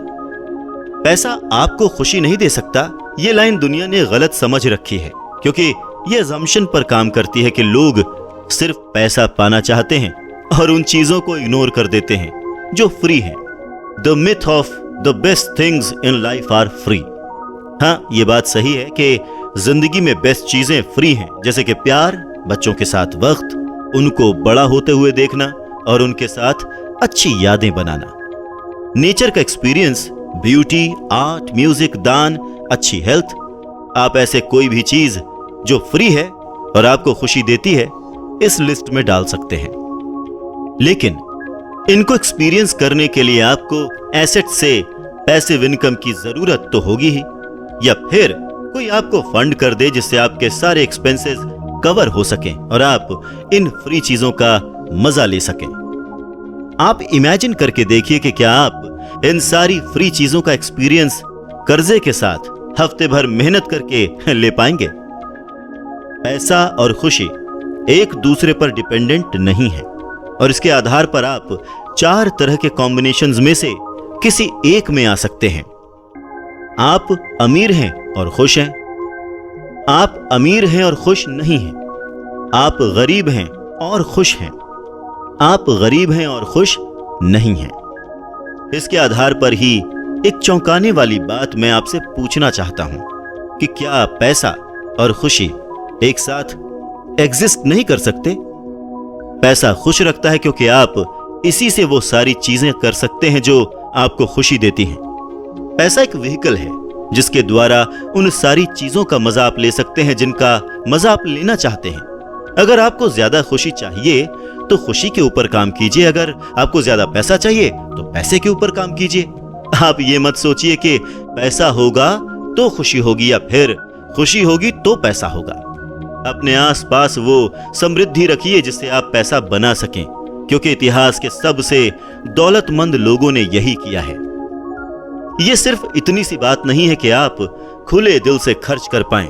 पैसा आपको खुशी नहीं दे सकता, ये लाइन दुनिया ने गलत समझ रखी है, क्योंकि ये अजम्पशन पर काम करती है कि लोग सिर्फ पैसा पाना चाहते हैं और उन चीजों को इग्नोर कर देते हैं जो फ्री हैं। The myth of the best things in life are free. हाँ, ये बात सही है कि जिंदगी में बेस्ट चीजें फ्री हैं, जैसे कि प्यार, बच्चों के साथ वक्त, उनको बड़ा होते हुए देखना और उनके साथ अच्छी यादें बनाना। नेचर का एक्सपीरियंस, ब्यूटी, आर्ट, म्यूजिक, दान, अच्छी हेल्थ, आप ऐसे कोई भी चीज जो फ्री है और आपको खुशी देती है इस लिस्ट में डाल सकते हैं। लेकिन इनको एक्सपीरियंस करने के लिए आपको एसेट से पैसिव इनकम की जरूरत तो होगी ही, या फिर कोई आपको फंड कर दे जिससे आपके सारे एक्सपेंसेस कवर हो सकें और आप इन फ्री चीजों का मजा ले सकें। आप इमेजिन करके देखिए कि क्या आप इन सारी फ्री चीजों का एक्सपीरियंस कर्जे के साथ हफ्ते भर मेहनत करके ले पाएंगे। पैसा और खुशी एक दूसरे पर डिपेंडेंट नहीं है और इसके आधार पर आप 4 तरह के कॉम्बिनेशंस में से किसी एक में आ सकते हैं। आप अमीर हैं और खुश हैं, आप अमीर हैं और खुश नहीं हैं, आप गरीब हैं और खुश हैं, आप गरीब हैं और खुश नहीं हैं। इसके आधार पर ही एक चौंकाने वाली बात मैं आपसे पूछना चाहता हूं कि क्या पैसा और खुशी एक साथ एग्जिस्ट नहीं कर सकते? पैसा खुश रखता है क्योंकि आप इसी से वो सारी चीजें कर सकते हैं जो आपको खुशी देती हैं। पैसा एक व्हीकल है जिसके द्वारा उन सारी चीजों का मजा आप ले सकते हैं जिनका मजा आप लेना चाहते हैं। अगर आपको ज्यादा खुशी चाहिए तो खुशी के ऊपर काम कीजिए, अगर आपको ज्यादा पैसा चाहिए तो पैसे के ऊपर काम कीजिए। आप ये मत सोचिए कि पैसा होगा तो खुशी होगी या फिर खुशी होगी तो पैसा होगा। अपने आसपास वो समृद्धि रखिए जिससे आप पैसा बना सकें, क्योंकि इतिहास के सबसे दौलतमंद लोगों ने यही किया है। यह सिर्फ इतनी सी बात नहीं है कि आप खुले दिल से खर्च कर पाएं,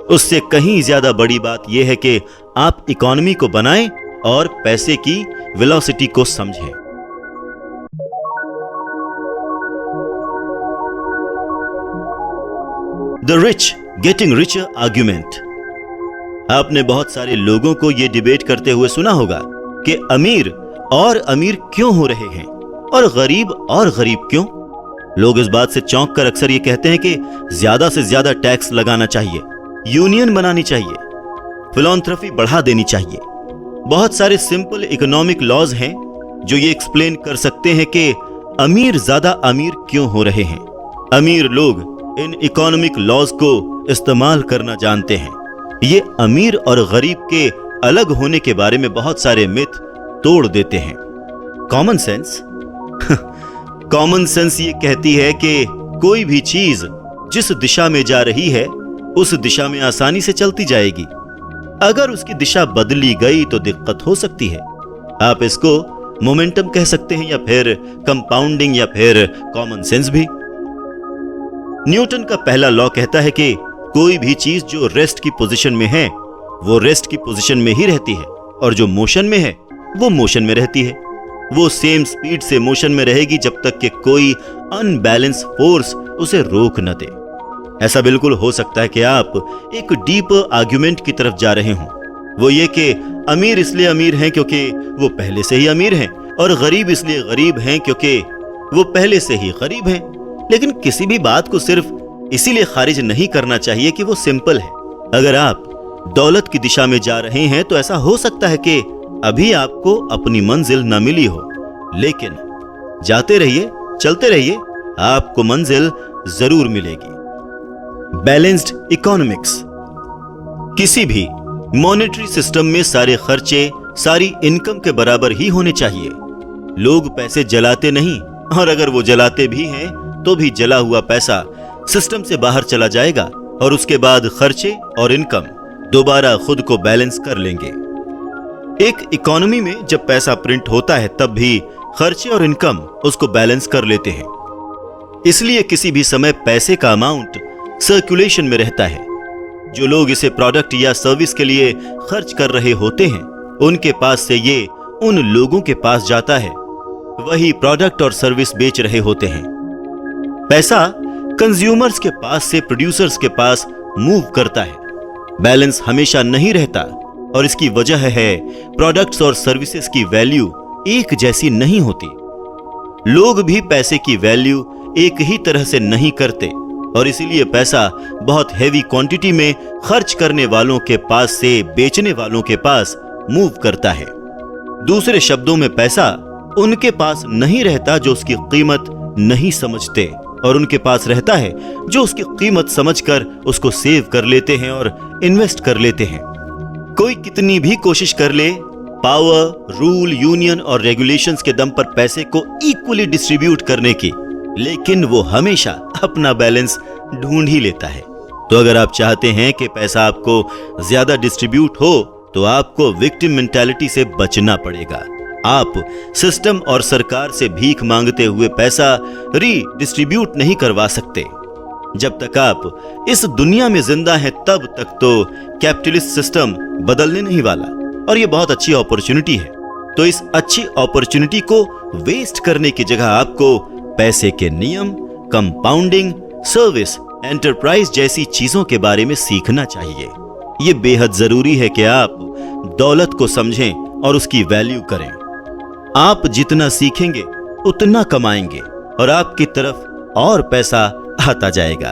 उससे कहीं ज्यादा बड़ी बात यह है कि आप इकोनॉमी को बनाएं और पैसे की वेलोसिटी को समझें। The rich getting richer argument. आपने बहुत सारे लोगों को यह डिबेट करते हुए सुना होगा कि अमीर और अमीर क्यों हो रहे हैं और गरीब क्यों। लोग इस बात से चौंक कर अक्सर ये कहते हैं कि ज्यादा से ज्यादा टैक्स लगाना चाहिए, यूनियन बनानी चाहिए, फिलॉन्थ्रफी बढ़ा देनी चाहिए। बहुत सारे सिंपल इकोनॉमिक लॉज हैं जो ये एक्सप्लेन कर सकते हैं कि अमीर ज्यादा अमीर क्यों हो रहे हैं। अमीर लोग इन इकोनॉमिक लॉज को इस्तेमाल करना जानते हैं। ये अमीर और गरीब के अलग होने के बारे में बहुत सारे मिथ तोड़ देते हैं। कॉमन सेंस कॉमन सेंस ये कहती है कि कोई भी चीज जिस दिशा में जा रही है उस दिशा में आसानी से चलती जाएगी। अगर उसकी दिशा बदली गई तो दिक्कत हो सकती है। आप इसको मोमेंटम कह सकते हैं या फिर कंपाउंडिंग या फिर कॉमन सेंस भी। न्यूटन का पहला लॉ कहता है कि कोई भी चीज जो रेस्ट की पोजीशन में है वो रेस्ट की पोजीशन में ही रहती है और जो मोशन में है वो मोशन में रहती है। वो सेम स्पीड से मोशन में रहेगी जब तक कि कोई अनबैलेंस फोर्स उसे रोक न दे। ऐसा बिल्कुल हो सकता है कि आप एक डीप आर्ग्यूमेंट की तरफ जा रहे हों। वो ये कि अमीर इसलिए अमीर हैं क्योंकि वो पहले से ही अमीर हैं और गरीब इसलिए गरीब हैं क्योंकि वो पहले से ही गरीब हैं। लेकिन किसी भी बात को सिर्फ इसीलिए खारिज नहीं करना चाहिए कि वो सिंपल है। अगर आप दौलत की दिशा में जा रहे हैं तो ऐसा हो सकता है कि अभी आपको अपनी मंजिल न मिली हो, लेकिन जाते रहिए, चलते रहिए, आपको मंजिल जरूर मिलेगी। Balanced economics. किसी भी मॉनेटरी सिस्टम में सारे खर्चे सारी इनकम के बराबर ही होने चाहिए। लोग पैसे जलाते नहीं, और अगर वो जलाते भी हैं तो भी जला हुआ पैसा सिस्टम से बाहर चला जाएगा और उसके बाद खर्चे और इनकम दोबारा खुद को बैलेंस कर लेंगे। एक इकोनॉमी में जब पैसा प्रिंट होता है तब भी खर्चे और इनकम उसको बैलेंस कर लेते हैं। इसलिए किसी भी समय पैसे का अमाउंट सर्कुलेशन में रहता है। जो लोग इसे प्रोडक्ट या सर्विस के लिए खर्च कर रहे होते हैं उनके पास से ये उन लोगों के पास जाता है, वही प्रोडक्ट और सर्विस बेच रहे होते हैं। पैसा कंज्यूमर्स के पास से प्रोड्यूसर्स के पास मूव करता है। बैलेंस हमेशा नहीं रहता और इसकी वजह है प्रोडक्ट्स और सर्विसेज की वैल्यू एक जैसी नहीं होती। लोग भी पैसे की वैल्यू एक ही तरह से नहीं करते और इसीलिए पैसा बहुत हेवी क्वांटिटी में खर्च करने वालों के पास से बेचने वालों के पास मूव करता है। दूसरे शब्दों में पैसा उनके पास नहीं रहता जो उसकी कीमत नहीं समझते और उनके पास रहता है जो उसकी कीमत समझकर उसको सेव कर लेते हैं और इन्वेस्ट कर लेते हैं। कोई कितनी भी कोशिश कर ले, पावर, रूल, यूनियन और रेगुलेशंस के दम पर पैसे को इक्वली डिस्ट्रीब्यूट करने की, लेकिन वो हमेशा अपना बैलेंस ढूंढ ही लेता है। तो अगर आप चाहते हैं कि पैसा आपको ज्यादा डिस्ट्रीब्यूट हो तो आपको विक्टिम मेंटालिटी से बचना पड़ेगा। आप सिस्टम और सरकार से भीख मांगते हुए पैसा रीडिस्ट्रीब्यूट नहीं करवा सकते। जब तक आप इस दुनिया में जिंदा हैं तब तक तो कैपिटलिस्ट सिस्टम बदलने नहीं वाला, और ये बहुत अच्छी अपॉर्चुनिटी है। तो इस अच्छी अपॉर्चुनिटी को वेस्ट करने की जगह आपको पैसे के नियम, कंपाउंडिंग, सर्विस, एंटरप्राइज जैसी चीजों के बारे में सीखना चाहिए। ये बेहद जरूरी है कि आप दौलत को समझें और उसकी वैल्यू करें। आप जितना सीखेंगे उतना कमाएंगे और आपकी तरफ और पैसा आता जाएगा।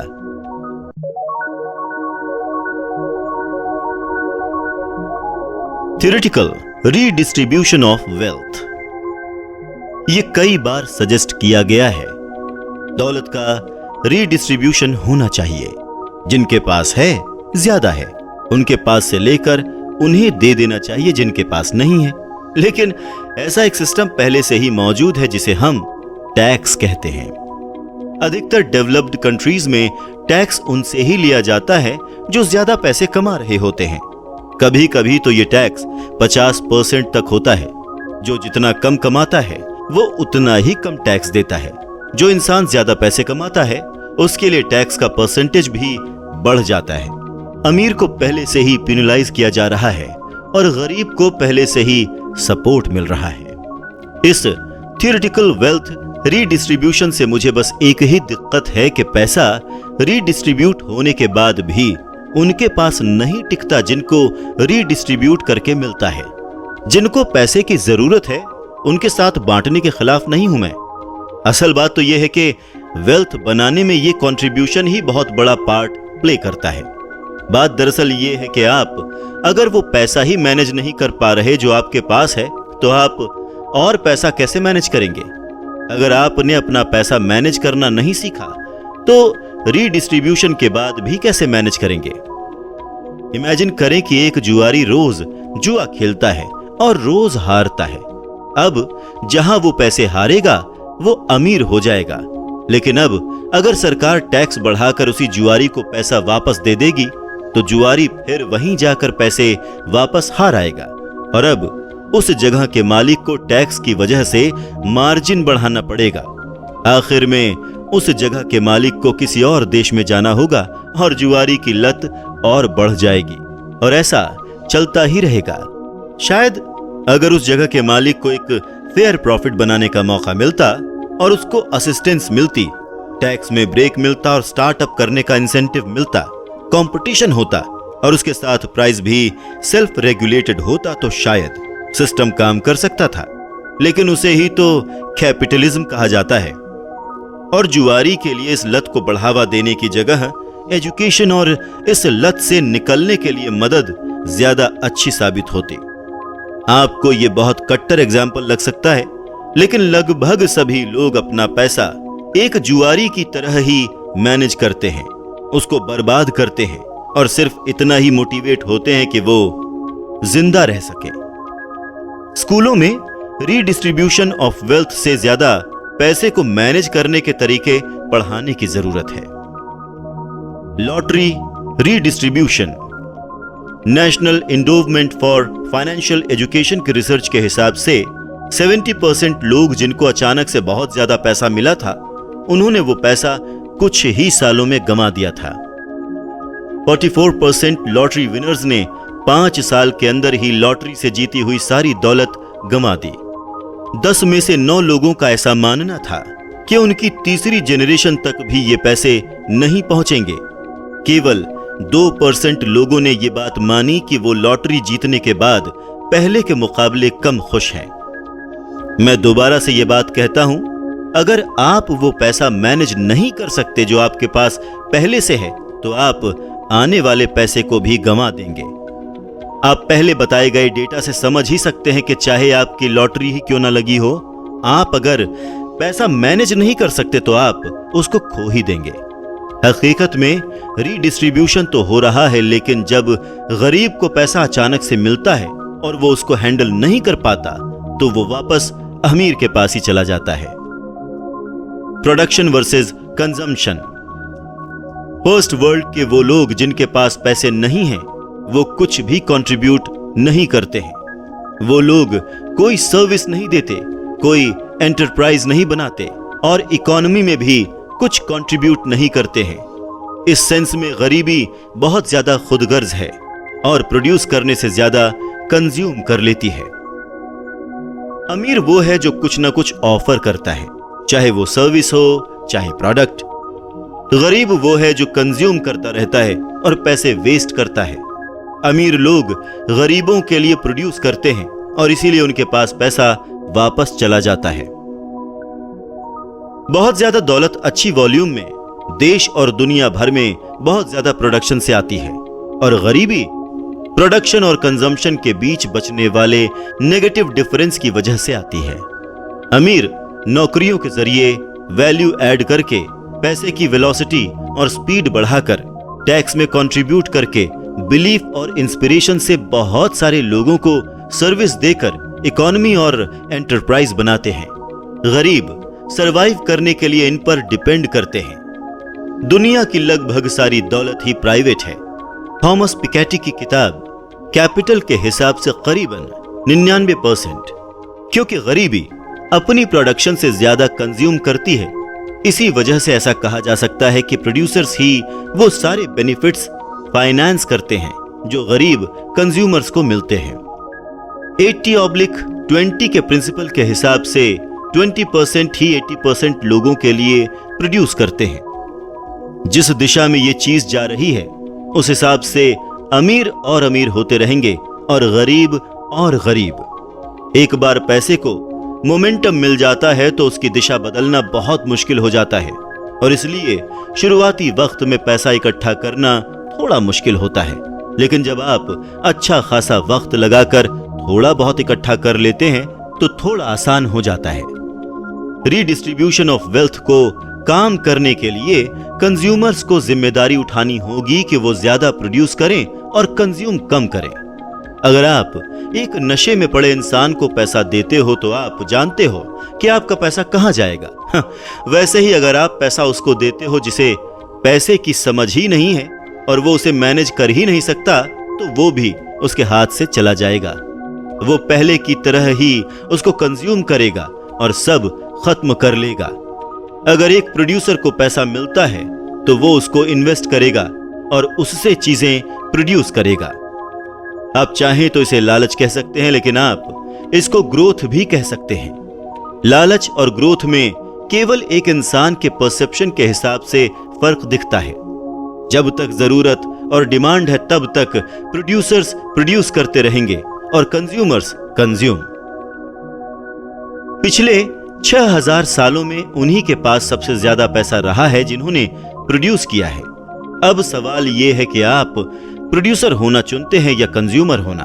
Theoretical redistribution of wealth. ये कई बार सजेस्ट किया गया है, दौलत का रीडिस्ट्रीब्यूशन होना चाहिए। जिनके पास है, ज्यादा है, उनके पास से लेकर उन्हें दे देना चाहिए जिनके पास नहीं है। लेकिन ऐसा एक सिस्टम पहले से ही मौजूद है जिसे हम टैक्स कहते हैं। अधिकतर डेवलप्ड कंट्रीज में टैक्स उनसे ही लिया जाता है जो ज्यादा पैसे कमा रहे होते हैं। कभी कभी तो ये टैक्स 50% तक होता है। जो जितना कम कमाता है वो उतना ही कम टैक्स देता है। जो इंसान ज्यादा पैसे कमाता है उसके लिए टैक्स का परसेंटेज भी बढ़ जाता है। अमीर को पहले से ही पेनलाइज किया जा रहा है और गरीब को पहले से ही सपोर्ट मिल रहा है। इस थियोरेटिकल वेल्थ रीडिस्ट्रीब्यूशन से मुझे बस एक ही दिक्कत है कि पैसा रीडिस्ट्रीब्यूट होने के बाद भी उनके पास नहीं टिकता जिनको रीडिस्ट्रीब्यूट करके मिलता है। जिनको पैसे की जरूरत है उनके साथ बांटने के खिलाफ नहीं हूं मैं। असल बात तो यह है कि वेल्थ बनाने में यह कंट्रीब्यूशन ही बहुत बड़ा पार्ट प्ले करता है। बात दरअसल ये है कि आप अगर वो पैसा ही मैनेज नहीं कर पा रहे जो आपके पास है तो आप और पैसा कैसे मैनेज करेंगे? अगर आपने अपना पैसा मैनेज करना नहीं सीखा तो रीडिस्ट्रीब्यूशन के बाद भी कैसे मैनेज करेंगे? इमेजिन करें कि एक जुआरी रोज जुआ खेलता है और रोज हारता है। अब जहां वो पैसे हारेगा वो अमीर हो जाएगा, लेकिन अब अगर सरकार टैक्स बढ़ाकर उसी जुआरी को पैसा वापस दे देगी तो जुआरी फिर वहीं जाकर पैसे वापस हार आएगा और अब उस जगह के मालिक को टैक्स की वजह से मार्जिन बढ़ाना पड़ेगा। आखिर में उस जगह के मालिक को किसी और देश में जाना होगा और जुआरी की लत और बढ़ जाएगी और ऐसा चलता ही रहेगा। शायद अगर उस जगह के मालिक को एक फेयर प्रॉफिट बनाने का मौका मिलता और उसको असिस्टेंस मिलती, टैक्स में ब्रेक मिलता और स्टार्टअप करने का इंसेंटिव मिलता, कंपटीशन होता और उसके साथ प्राइस भी सेल्फ रेगुलेटेड होता तो शायद सिस्टम काम कर सकता था। लेकिन उसे ही तो कैपिटलिज्म कहा जाता है और जुआरी के लिए इस लत को बढ़ावा देने की जगह एजुकेशन और इस लत से निकलने के लिए मदद ज्यादा अच्छी साबित होती। आपको यह बहुत कट्टर एग्जाम्पल लग सकता है, लेकिन लगभग सभी लोग अपना पैसा एक जुआरी की तरह ही मैनेज करते हैं, उसको बर्बाद करते हैं और सिर्फ इतना ही मोटिवेट होते हैं कि वो जिंदा रह सके। स्कूलों में रीडिस्ट्रीब्यूशन ऑफ वेल्थ से ज्यादा पैसे को मैनेज करने के तरीके पढ़ाने की जरूरत है। Lottery redistribution. National endowment for financial education की रिसर्च के हिसाब से 70% लोग जिनको अचानक से बहुत ज्यादा पैसा मिला था, उन्होंने वो पैसा कुछ ही सालों में गंवा दिया था। 44% लॉटरी विनर्स ने 5 साल के अंदर ही लॉटरी से जीती हुई सारी दौलत गंवा दी। 10 में से 9 लोगों का ऐसा मानना था कि उनकी तीसरी जनरेशन तक भी ये पैसे नहीं पहुंचेंगे। केवल 2% लोगों ने ये बात मानी कि वो लॉटरी जीतने के बाद पहले के मुकाबले कम खुश हैं। मैं दोबारा से ये बात कहता हूं, अगर आप वो पैसा मैनेज नहीं कर सकते जो आपके पास पहले से है तो आप आने वाले पैसे को भी गंवा देंगे। आप पहले बताए गए डेटा से समझ ही सकते हैं कि चाहे आपकी लॉटरी ही क्यों ना लगी हो, आप अगर पैसा मैनेज नहीं कर सकते तो आप उसको खो ही देंगे। हकीकत में रीडिस्ट्रीब्यूशन तो हो रहा है, लेकिन जब गरीब को पैसा अचानक से मिलता है और वो उसको हैंडल नहीं कर पाता तो वो वापस अमीर के पास ही चला जाता है। Production versus consumption. First world के वो लोग जिनके पास पैसे नहीं हैं, वो कुछ भी कंट्रीब्यूट नहीं करते हैं। वो लोग कोई सर्विस नहीं देते, कोई एंटरप्राइज नहीं बनाते और इकोनॉमी में भी कुछ कंट्रीब्यूट नहीं करते हैं। इस सेंस में गरीबी बहुत ज्यादा खुदगर्ज है और प्रोड्यूस करने से ज्यादा कंज्यूम कर लेती है। अमीर वो है जो कुछ ना कुछ ऑफर करता है, चाहे वो सर्विस हो चाहे प्रोडक्ट। गरीब वो है जो कंज्यूम करता रहता है और पैसे वेस्ट करता है। अमीर लोग गरीबों के लिए प्रोड्यूस करते हैं और इसीलिए उनके पास पैसा वापस चला जाता है। बहुत ज्यादा दौलत अच्छी वॉल्यूम में देश और दुनिया भर में बहुत ज्यादा प्रोडक्शन से आती है और गरीबी प्रोडक्शन और कंजम्पशन के बीच बचने वाले नेगेटिव डिफरेंस की वजह से आती है। अमीर नौकरियों के जरिए वैल्यू ऐड करके पैसे की वेलोसिटी और स्पीड बढ़ाकर टैक्स में कंट्रीब्यूट करके बिलीफ और इंस्पिरेशन से बहुत सारे लोगों को सर्विस देकर इकोनॉमी और एंटरप्राइज बनाते हैं। गरीब सरवाइव करने के लिए इन पर डिपेंड करते हैं। दुनिया की लगभग सारी दौलत ही प्राइवेट है। थॉमस पिकेटी की किताब कैपिटल के हिसाब से करीबन 99%, क्योंकि गरीबी अपनी प्रोडक्शन से ज्यादा कंज्यूम करती है। इसी वजह से ऐसा कहा जा सकता है कि प्रोड्यूसर्स ही वो सारे बेनिफिट्स फाइनेंस करते हैं जो गरीब कंज्यूमर्स को मिलते हैं। 80/20 के प्रिंसिपल के हिसाब से 20% ही 80% लोगों के लिए प्रोड्यूस करते हैं। जिस दिशा में ये चीज जा रही है उस हिसाब से अमीर और अमीर होते रहेंगे और गरीब। एक बार पैसे को मोमेंटम मिल जाता है तो उसकी दिशा बदलना बहुत मुश्किल हो जाता है और इसलिए शुरुआती वक्त में पैसा इकट्ठा करना थोड़ा मुश्किल होता है, लेकिन जब आप अच्छा खासा वक्त लगाकर थोड़ा बहुत इकट्ठा कर लेते हैं तो थोड़ा आसान हो जाता है। रीडिस्ट्रीब्यूशन ऑफ वेल्थ को काम करने के लिए कंज्यूमर्स को जिम्मेदारी उठानी होगी कि वो ज्यादा प्रोड्यूस करें और कंज्यूम कम करें। अगर आप एक नशे में पड़े इंसान को पैसा देते हो तो आप जानते हो कि आपका पैसा कहां जाएगा। वैसे ही अगर आप पैसा उसको देते हो जिसे पैसे की समझ ही नहीं है और वो उसे मैनेज कर ही नहीं सकता तो वो भी उसके हाथ से चला जाएगा। वो पहले की तरह ही उसको कंज्यूम करेगा और सब खत्म कर लेगा। अगर एक प्रोड्यूसर को पैसा मिलता है तो वो उसको इन्वेस्ट करेगा और उससे चीजें प्रोड्यूस करेगा। आप चाहें तो इसे लालच कह सकते हैं, लेकिन आप इसको ग्रोथ भी कह सकते हैं। लालच और ग्रोथ में केवल एक इंसान के परसेप्शन के हिसाब से फर्क दिखता है। जब तक जरूरत और डिमांड है तब तक प्रोड्यूसर्स प्रोड्यूस करते रहेंगे और कंज्यूमर्स कंज्यूम। पिछले 6000 सालों में उन्हीं के पास सबसे ज्यादा पैसा रहा है जिन्होंने प्रोड्यूस किया है। अब सवाल यह है कि आप प्रोड्यूसर होना चुनते हैं या कंज्यूमर होना।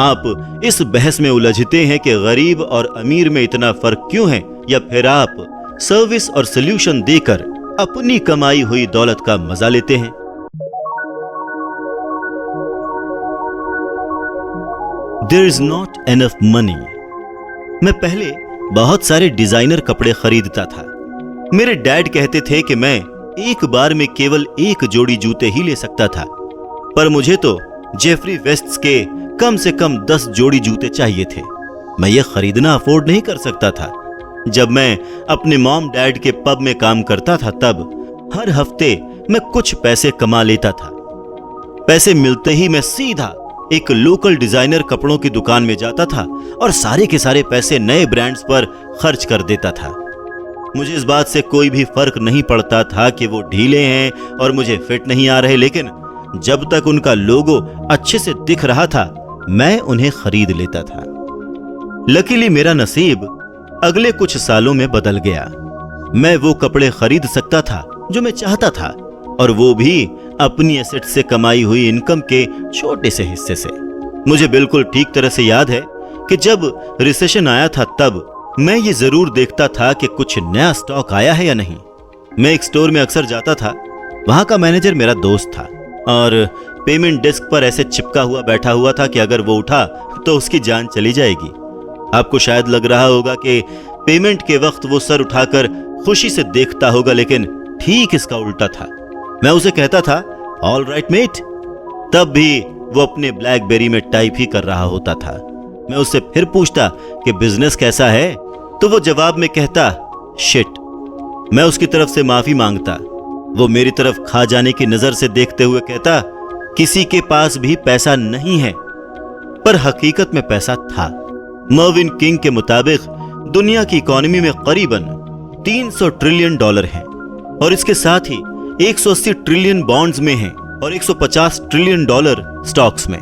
आप इस बहस में उलझते हैं कि गरीब और अमीर में इतना फर्क क्यों है, या फिर आप सर्विस और सॉल्यूशन देकर अपनी कमाई हुई दौलत का मजा लेते हैं। There is not enough money। मैं पहले बहुत सारे डिजाइनर कपड़े खरीदता था। मेरे डैड कहते थे कि मैं एक बार में केवल एक जोड़ी जूते ही ले सकता था, पर मुझे तो जेफरी वेस्ट्स के कम से कम 10 जोड़ी जूते चाहिए थे। मैं ये खरीदना अफोर्ड नहीं कर सकता था। जब मैं अपने मॉम डैड के पब में काम करता था तब हर हफ्ते मैं कुछ पैसे कमा लेता था। पैसे मिलते ही मैं सीधा एक लोकल डिजाइनर कपड़ों की दुकान में जाता था और सारे के सारे पैसे नए ब्रांड्स पर खर्च कर देता था। मुझे इस बात से कोई भी फर्क नहीं पड़ता था कि वो ढीले हैं और मुझे फिट नहीं आ रहे, लेकिन जब तक उनका लोगो अच्छे से दिख रहा था मैं उन्हें खरीद लेता था। लकीली मेरा नसीब अगले कुछ सालों में बदल गया। मैं वो कपड़े खरीद सकता था जो मैं चाहता था, और वो भी अपनी एसेट से कमाई हुई इनकम के छोटे से हिस्से से। मुझे बिल्कुल ठीक तरह से याद है कि जब रिसेशन आया था तब मैं ये जरूर देखता था कि कुछ नया स्टॉक आया है या नहीं। मैं एक स्टोर में अक्सर जाता था। वहां का मैनेजर मेरा दोस्त था और पेमेंट डेस्क पर ऐसे चिपका हुआ बैठा हुआ था कि अगर वो उठा तो उसकी जान चली जाएगी। आपको शायद लग रहा होगा कि पेमेंट के वक्त वो सर उठाकर खुशी से देखता होगा, लेकिन ठीक इसका उल्टा था। मैं उसे कहता था ऑल राइट मेट, तब भी वो अपने ब्लैकबेरी में टाइप ही कर रहा होता था। मैं उससे फिर पूछता कि बिजनेस कैसा है, तो वो जवाब में कहता शिट। मैं उसकी तरफ से माफी मांगता। वो मेरी तरफ खा जाने की नजर से देखते हुए कहता किसी के पास भी पैसा नहीं है, पर हकीकत में पैसा था। मर्विन किंग के मुताबिक दुनिया की इकोनॉमी में करीबन 300 ट्रिलियन डॉलर हैं और इसके साथ ही 180 ट्रिलियन बॉन्ड्स में हैं और 150 ट्रिलियन डॉलर स्टॉक्स में।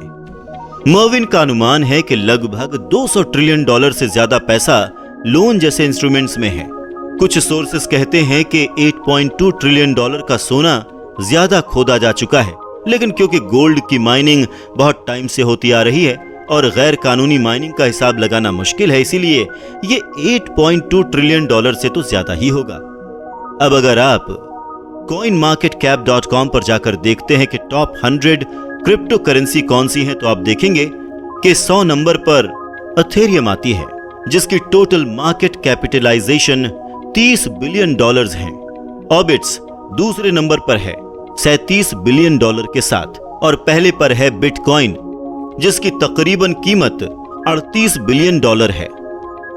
मर्विन का अनुमान है कि लगभग 200 ट्रिलियन डॉलर से ज्यादा पैसा लोन जैसे इंस्ट्रूमेंट्स में है। कुछ सोर्सेस कहते हैं कि 8.2 ट्रिलियन डॉलर का सोना ज्यादा खोदा जा चुका है, लेकिन क्योंकि गोल्ड की माइनिंग बहुत टाइम से होती आ रही है और गैर कानूनी माइनिंग का हिसाब लगाना मुश्किल है, इसीलिए ये 8.2 ट्रिलियन डॉलर से तो ज्यादा ही होगा। अब अगर आप coinmarketcap.com पर जाकर देखते हैं कि टॉप 100 क्रिप्टो करेंसी कौन सी है, तो आप देखेंगे कि 100 नंबर पर अथेरियम आती है, जिसकी total market capitalisation 30 billion dollars है। ऑर्बिट्स दूसरे नंबर पर है 37 बिलियन डॉलर के साथ और पहले पर है बिटकॉइन, जिसकी तकरीबन कीमत 38 बिलियन डॉलर है।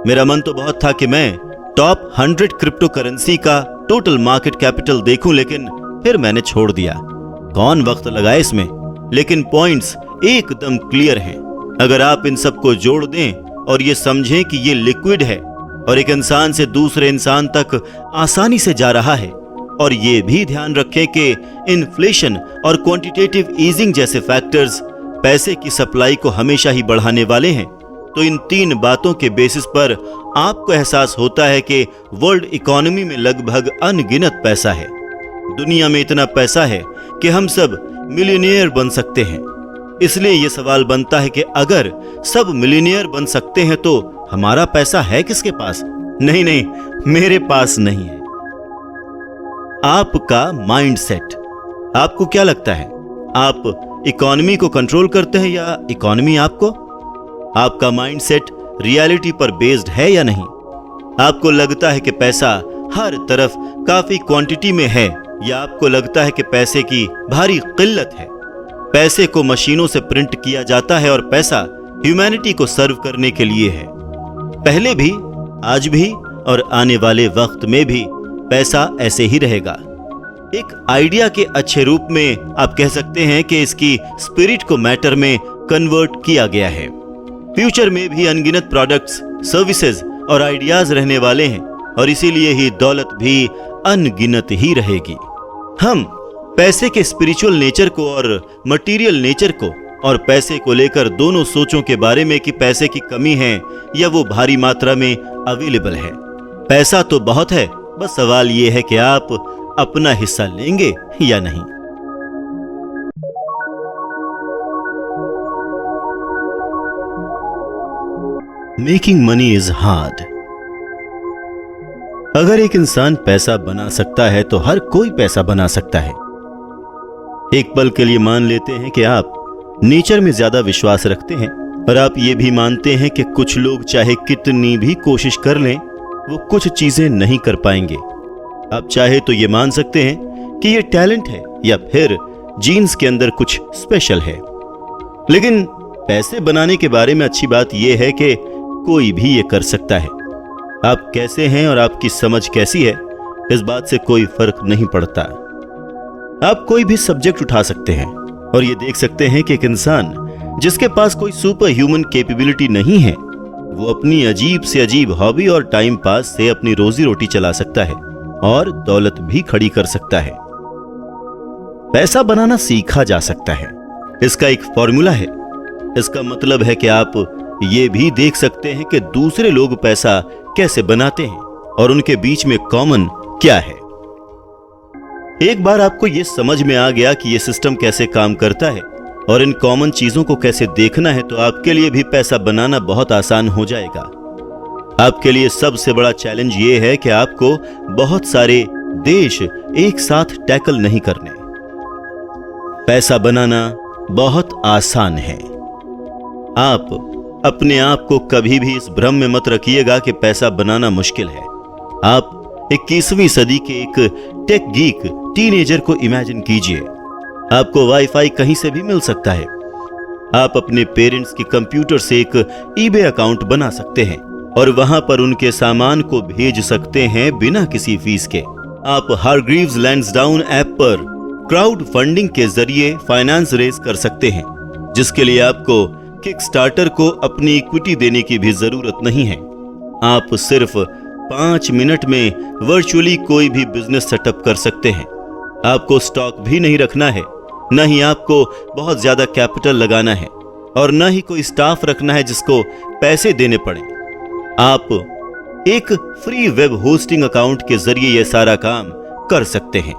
मेरा मन तो बहुत था कि मैं टॉप 100 क्रिप्टो करेंसी का टोटल मार्केट कैपिटल देखूं, लेकिन फिर मैंने छोड़ दिया। कौन वक्त लगाए इसमें, लेकिन पॉइंट्स एकदम क्लियर हैं। अगर आप इन सबको जोड़ दें और ये समझें कि ये लिक्विड है और एक इंसान से दूसरे इंसान तक आसानी से जा रहा है, और ये भी ध्यान रखें कि इन्फ्लेशन और क्वांटिटेटिव ईजिंग जैसे फैक्टर्स पैसे की सप्लाई को हमेशा ही बढ़ाने वाले हैं, तो इन 3 बातों के बेसिस पर आपको एहसास होता है कि वर्ल्ड इकोनॉमी में लगभग अनगिनत पैसा है। दुनिया में इतना पैसा है कि हम सब मिलियनियर बन सकते हैं। इसलिए यह सवाल बनता है कि अगर सब मिलियनियर बन सकते हैं तो हमारा पैसा है किसके पास? नहीं, मेरे पास नहीं है। आपका माइंडसेट। आपको क्या लगता है, आप इकोनॉमी को कंट्रोल करते हैं या इकोनॉमी आपको? आपका माइंडसेट रियलिटी पर बेस्ड है या नहीं? आपको लगता है कि पैसा हर तरफ काफी क्वांटिटी में है, या आपको लगता है कि पैसे की भारी किल्लत है? पैसे को मशीनों से प्रिंट किया जाता है और पैसा ह्यूमैनिटी को सर्व करने के लिए है। पहले भी, आज भी और आने वाले वक्त में भी पैसा ऐसे ही रहेगा। एक आइडिया के अच्छे रूप में आप कह सकते हैं कि इसकी स्पिरिट को मैटर में कन्वर्ट किया गया है। फ्यूचर में भी अनगिनत प्रोडक्ट्स, सर्विसेज और आइडियाज रहने वाले हैं और इसीलिए ही दौलत भी अनगिनत ही रहेगी। हम पैसे के स्पिरिचुअल नेचर को और मटेरियल नेचर को और पैसे को लेकर दोनों सोचों के बारे में कि पैसे की कमी है या वो भारी मात्रा में अवेलेबल है। पैसा तो बहुत है, बस सवाल ये है कि आप अपना हिस्सा लेंगे या नहीं। Making money is hard. अगर एक इंसान पैसा बना सकता है तो हर कोई पैसा बना सकता है। एक पल के लिए मान लेते हैं कि आप नेचर में ज्यादा विश्वास रखते हैं और आप ये भी मानते हैं कि कुछ लोग चाहे कितनी भी कोशिश कर लें, वो कुछ चीजें नहीं कर पाएंगे। आप चाहे तो ये मान सकते हैं कि ये टैलेंट है या फिर जीन्स के अंदर कुछ स्पेशल है। लेकिन पैसे बनाने के बारे में अच्छी बात यह है कि कोई भी ये कर सकता है। आप कैसे हैं और आपकी समझ कैसी है, इस बात से कोई फर्क नहीं पड़ता। आप कोई भी सब्जेक्ट उठा सकते हैं और ये देख सकते हैं कि एक इंसान जिसके पास कोई सुपर ह्यूमन कैपेबिलिटी नहीं है, वो अपनी अजीब से अजीब हॉबी और टाइम पास से अपनी रोजी रोटी चला सकता है और दौलत भी खड़ी कर सकता है। पैसा बनाना सीखा जा सकता है। इसका एक फॉर्मूला है। इसका मतलब है कि आप ये भी देख सकते हैं कि दूसरे लोग पैसा कैसे बनाते हैं और उनके बीच में कॉमन क्या है। एक बार आपको यह समझ में आ गया कि यह सिस्टम कैसे काम करता है और इन कॉमन चीजों को कैसे देखना है, तो आपके लिए भी पैसा बनाना बहुत आसान हो जाएगा। आपके लिए सबसे बड़ा चैलेंज ये है कि आपको बहुत सारे देश एक साथ टैकल नहीं करने। पैसा बनाना बहुत आसान है। आप अपने आप को कभी भी इस भ्रम में मत रखिएगा कि पैसा बनाना मुश्किल है। आप 21वीं सदी के एक टेक गीक टीनेजर को इमेजिन कीजिए। आपको वाईफाई कहीं से भी मिल सकता है। आप अपने पेरेंट्स के कंप्यूटर से एक ईबे अकाउंट बना सकते हैं और वहां पर उनके सामान को भेज सकते हैं बिना किसी फीस के। आप हारग्रीव्स लैंसडाउन ऐप पर क्राउड फंडिंग के जरिए फाइनेंस रेज कर सकते हैं, जिसके लिए आपको किकस्टार्टर को अपनी इक्विटी देने की भी जरूरत नहीं है। आप सिर्फ 5 मिनट में वर्चुअली कोई भी बिजनेस सेटअप कर सकते हैं। आपको स्टॉक भी नहीं रखना है, न ही आपको बहुत ज्यादा कैपिटल लगाना है और न ही कोई स्टाफ रखना है जिसको पैसे देने पड़े। आप एक फ्री वेब होस्टिंग अकाउंट के जरिए यह सारा काम कर सकते हैं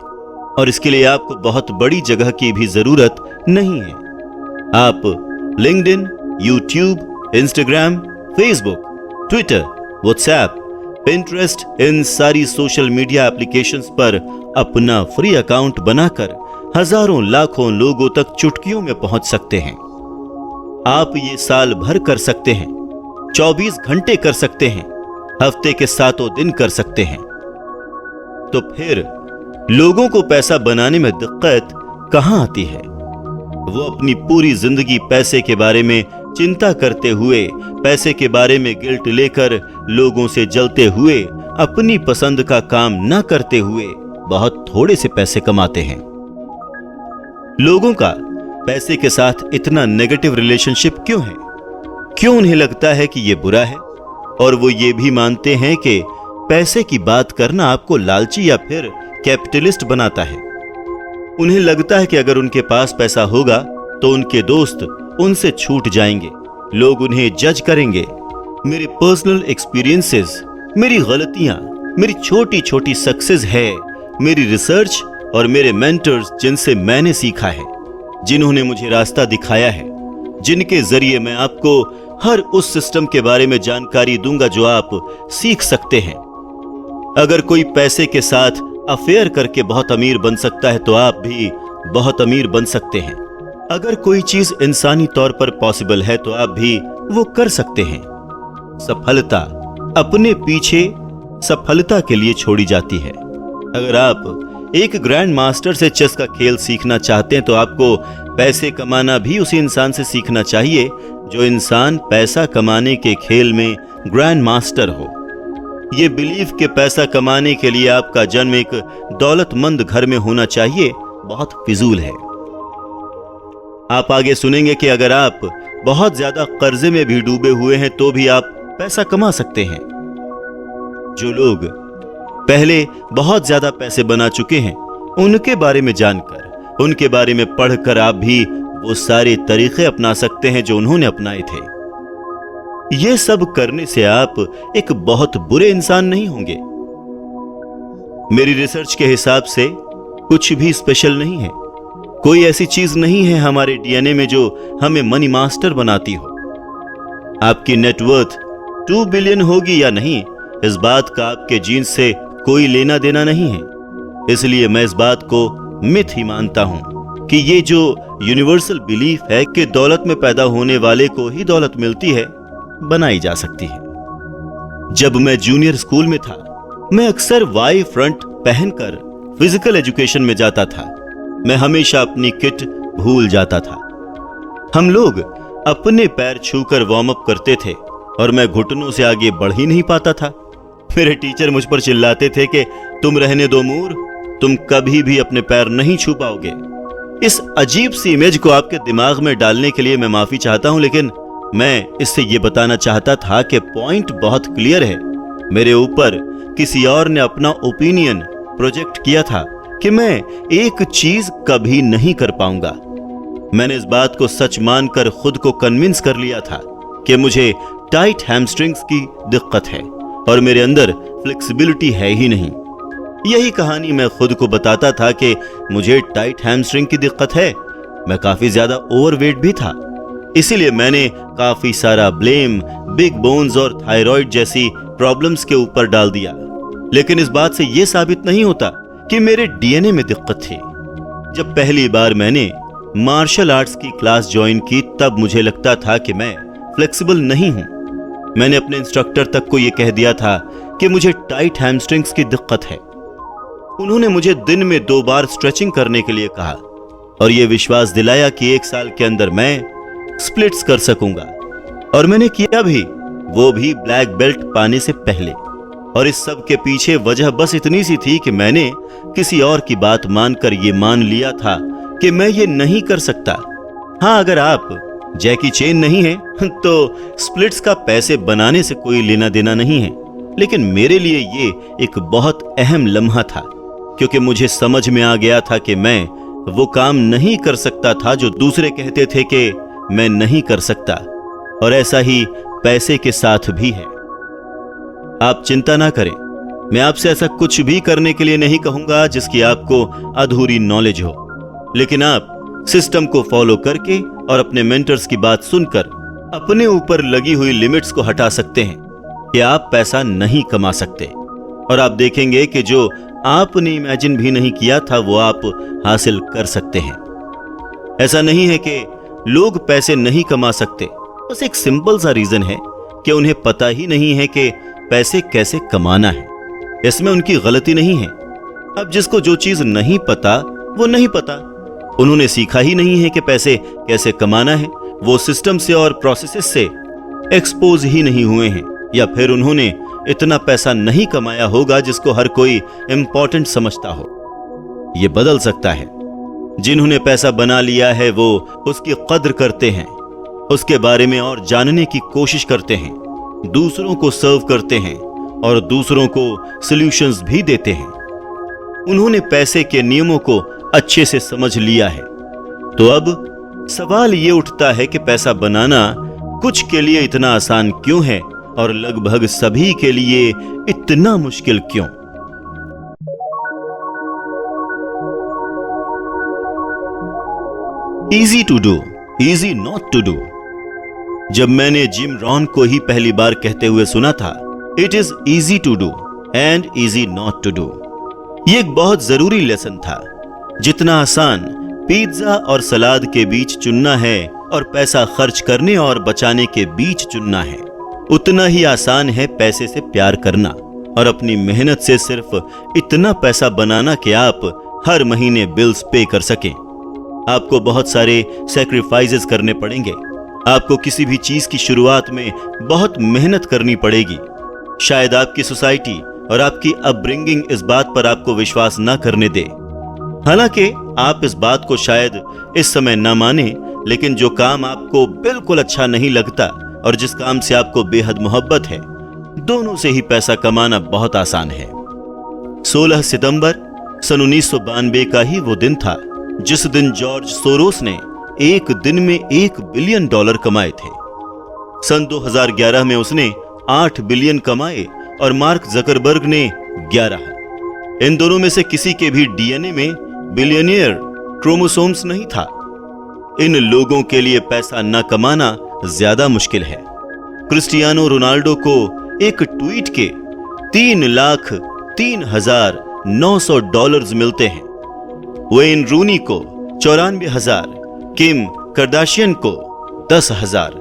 और इसके लिए आपको बहुत बड़ी जगह की भी जरूरत नहीं है। आप LinkedIn, YouTube, Instagram, Facebook, Twitter, WhatsApp, Pinterest, इन सारी सोशल मीडिया एप्लीकेशंस पर अपना फ्री अकाउंट बनाकर हजारों लाखों लोगों तक चुटकियों में पहुंच सकते हैं। आप ये साल भर कर सकते हैं, 24 घंटे कर सकते हैं, हफ्ते के 7 दिन कर सकते हैं। तो फिर लोगों को पैसा बनाने में दिक्कत कहां आती है? वो अपनी पूरी जिंदगी पैसे के बारे में चिंता करते हुए, पैसे के बारे में गिल्ट लेकर, लोगों से जलते हुए, अपनी पसंद का काम न करते हुए बहुत थोड़े से पैसे कमाते हैं। लोगों का पैसे के साथ इतना नेगेटिव रिलेशनशिप क्यों है? क्यों उन्हें लगता है कि यह बुरा है? और वो ये भी मानते हैं कि पैसे की बात करना आपको लालची या फिर कैपिटलिस्ट बनाता है। उन्हें लगता है कि अगर उनके पास पैसा होगा तो उनके दोस्त उनसे छूट जाएंगे, लोग उन्हें जज करेंगे। मेरे पर्सनल एक्सपीरियंसेस, मेरी गलतियां, मेरी छोटी छोटी सक्सेस है, मेरी रिसर्च और मेरे मेंटर्स जिनसे मैंने सीखा है, जिन्होंने मुझे रास्ता दिखाया है, जिनके जरिए मैं आपको हर उस सिस्टम के बारे में जानकारी दूंगा जो आप सीख सकते हैं। अगर कोई पैसे के साथ अफेयर करके बहुत अमीर बन सकता है तो आप भी बहुत अमीर बन सकते हैं। अगर कोई चीज इंसानी तौर पर पॉसिबल है तो आप भी वो कर सकते हैं। सफलता अपने पीछे सफलता के लिए छोड़ी जाती है। अगर आप एक ग्रैंड मास्टर से चेस का खेल सीखना चाहते हैं तो आपको पैसे कमाना भी उसी इंसान से सीखना चाहिए जो इंसान पैसा कमाने के खेल में ग्रैंड मास्टर हो। ये बिलीव के पैसा कमाने के लिए आपका जन्म एक दौलतमंद घर में होना चाहिए बहुत फिजूल है। आप आगे सुनेंगे कि अगर आप बहुत ज्यादा कर्जे में भी डूबे हुए हैं तो भी आप पैसा कमा सकते हैं। जो लोग पहले बहुत ज्यादा पैसे बना चुके हैं उनके बारे में जानकर, उनके बारे में पढ़कर आप भी वो सारे तरीके अपना सकते हैं जो उन्होंने अपनाए थे। ये सब करने से आप एक बहुत बुरे इंसान नहीं होंगे। मेरी रिसर्च के हिसाब से कुछ भी स्पेशल नहीं है। कोई ऐसी चीज नहीं है हमारे डीएनए में जो हमें मनी मास्टर बनाती हो। आपकी नेटवर्थ 2 बिलियन होगी या नहीं, इस बात का आपके जीन्स से कोई लेना देना नहीं है। इसलिए मैं इस बात को मिथ ही मानता हूं कि ये जो यूनिवर्सल बिलीफ है कि दौलत में पैदा होने वाले को ही दौलत मिलती है, बनाई जा सकती है। जब मैं जूनियर स्कूल में था, मैं अक्सर वाई फ्रंट पहनकर फिजिकल एजुकेशन में जाता था। मैं हमेशा अपनी किट भूल जाता था। हम लोग अपने पैर छूकर वार्म अप करते थे और मैं घुटनों से आगे बढ़ ही नहीं पाता था। मेरे टीचर मुझ पर चिल्लाते थे कि तुम रहने दो मूर, तुम कभी भी अपने पैर नहीं छू पाओगे। इस अजीब सी इमेज को आपके दिमाग में डालने के लिए मैं माफी चाहता हूं, लेकिन मैं इससे यह बताना चाहता था कि पॉइंट बहुत क्लियर है। मेरे ऊपर किसी और ने अपना ओपिनियन प्रोजेक्ट किया था कि मैं एक चीज कभी नहीं कर पाऊंगा। मैंने इस बात को सच मानकर खुद को कन्विंस कर लिया था कि मुझे टाइट हैमस्ट्रिंग्स की दिक्कत है और मेरे अंदर फ्लेक्सिबिलिटी है ही नहीं। यही कहानी मैं खुद को बताता था कि मुझे टाइट हैमस्ट्रिंग की दिक्कत है। मैं काफी ज्यादा ओवरवेट भी था, इसीलिए मैंने काफी सारा ब्लेम बिग बोन्स और थायराइड जैसी प्रॉब्लम्स के ऊपर डाल दिया, लेकिन इस बात से यह साबित नहीं होता कि मेरे डीएनए में दिक्कत थी। जब पहली बार मैंने मार्शल आर्ट्स की क्लास ज्वाइन की, तब मुझे लगता था कि मैं फ्लेक्सिबल नहीं हूं। मैंने अपने इंस्ट्रक्टर तक को यह कह दिया था कि मुझे टाइट हैमस्ट्रिंग्स की दिक्कत है। उन्होंने मुझे दिन में 2 बार स्ट्रेचिंग करने के लिए कहा और यह विश्वास दिलाया कि 1 साल के अंदर मैं स्प्लिट्स कर सकूंगा, और मैंने किया भी, वो भी ब्लैक बेल्ट पाने से पहले। और इस सब के पीछे वजह बस इतनी सी थी कि मैंने किसी और की बात मानकर यह मान लिया था कि मैं ये नहीं कर सकता। हाँ, अगर आप जैकी चेन नहीं हैं तो स्प्लिट्स का पैसे बनाने से कोई लेना देना नहीं है, लेकिन मेरे लिए ये एक बहुत अहम लम्हा था, क्योंकि मुझे समझ में आ गया था कि मैं वो काम नहीं कर सकता था जो दूसरे कहते थे कि मैं नहीं कर सकता। और ऐसा ही पैसे के साथ भी है। आप चिंता ना करें, मैं आपसे ऐसा कुछ भी करने के लिए नहीं कहूंगा जिसकी आपको अधूरी नॉलेज हो, लेकिन आप सिस्टम को फॉलो करके और अपने मेंटर्स की बात सुनकर अपने ऊपर लगी हुई लिमिट्स को हटा सकते हैं कि आप पैसा नहीं कमा सकते, और आप देखेंगे कि जो आपने इमेजिन भी नहीं किया था वो आप हासिल कर सकते हैं। ऐसा नहीं है कि लोग पैसे नहीं कमा सकते, बस एक सिंपल सा रीजन है कि उन्हें पता ही नहीं है कि पैसे कैसे कमाना है। इसमें उनकी गलती नहीं है। अब जिसको जो चीज नहीं पता वो नहीं पता, उन्होंने सीखा ही नहीं है कि पैसे कैसे कमाना है, वो सिस्टम से और प्रोसेसेस से एक्सपोज ही नहीं हुए हैं, या फिर उन्होंने इतना पैसा नहीं कमाया होगा जिसको हर कोई इंपॉर्टेंट समझता हो। ये बदल सकता है। जिन्होंने पैसा बना लिया है वो उसकी कद्र करते हैं, उसके बारे में और जानने की कोशिश करते हैं, दूसरों को सर्व करते हैं और दूसरों को सॉल्यूशंस भी देते हैं। उन्होंने पैसे के नियमों को अच्छे से समझ लिया है। तो अब सवाल ये उठता है कि पैसा बनाना कुछ के लिए इतना आसान क्यों है और लगभग सभी के लिए इतना मुश्किल क्यों? Easy to do, easy not to do. जब मैंने जिम रॉन को ही पहली बार कहते हुए सुना था, it is easy to do and easy not to do, ये एक बहुत जरूरी लेसन था। जितना आसान पिज्जा और सलाद के बीच चुनना है और पैसा खर्च करने और बचाने के बीच चुनना है, उतना ही आसान है पैसे से प्यार करना और अपनी मेहनत से सिर्फ इतना पैसा बनाना कि आप हर महीने बिल्स पे कर सकें। आपको बहुत सारे सैक्रिफाइसेस करने पड़ेंगे। आपको किसी भी चीज की शुरुआत में बहुत मेहनत करनी पड़ेगी। शायद आपकी सोसाइटी और आपकी अपब्रिंगिंग इस बात पर आपको विश्वास ना करने दे। हालांकि आप इस बात को शायद इस समय ना माने, लेकिन जो काम आपको बिल्कुल अच्छा नहीं लगता और जिस काम से आपको बेहद मोहब्बत है, दोनों से ही पैसा कमाना बहुत आसान है। 16 सितंबर सन 1992 का ही वो दिन था जिस दिन जॉर्ज सोरोस ने एक दिन में $1 बिलियन कमाए थे। सन 2011 में उसने 8 बिलियन कमाए और मार्क जकरबर्ग ने 11। इन दोनों में से किसी के भी डीएनए में बिलियनियर क्रोमोसोम्स नहीं था। इन लोगों के लिए पैसा न कमाना ज्यादा मुश्किल है। क्रिस्टियानो रोनाल्डो को एक ट्वीट के $3,03,900 मिलते हैं। वेन रूनी को 94,000, किम कार्दाशियन को 10,000।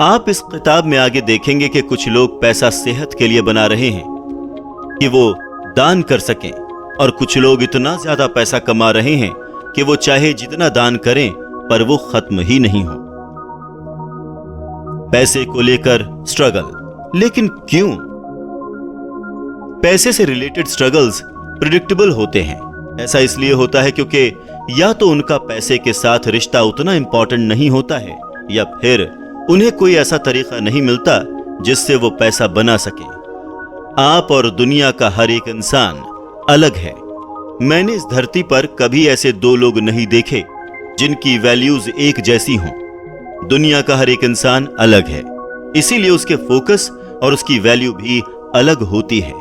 आप इस किताब में आगे देखेंगे कि कुछ लोग पैसा सेहत के लिए बना रहे हैं कि वो दान कर सकें, और कुछ लोग इतना ज्यादा पैसा कमा रहे हैं कि वो चाहे जितना दान करें पर वो खत्म ही नहीं हो। पैसे को लेकर स्ट्रगल, लेकिन क्यों? पैसे से रिलेटेड स्ट्रगल्स प्रिडिक्टेबल होते हैं। ऐसा इसलिए होता है क्योंकि या तो उनका पैसे के साथ रिश्ता उतना इंपॉर्टेंट नहीं होता है, या फिर उन्हें कोई ऐसा तरीका नहीं मिलता जिससे वो पैसा बना सके। आप और दुनिया का हर एक इंसान अलग है। मैंने इस धरती पर कभी ऐसे 2 लोग नहीं देखे जिनकी वैल्यूज एक जैसी हों। दुनिया का हर एक इंसान अलग है, इसीलिए उसके फोकस और उसकी वैल्यू भी अलग होती है।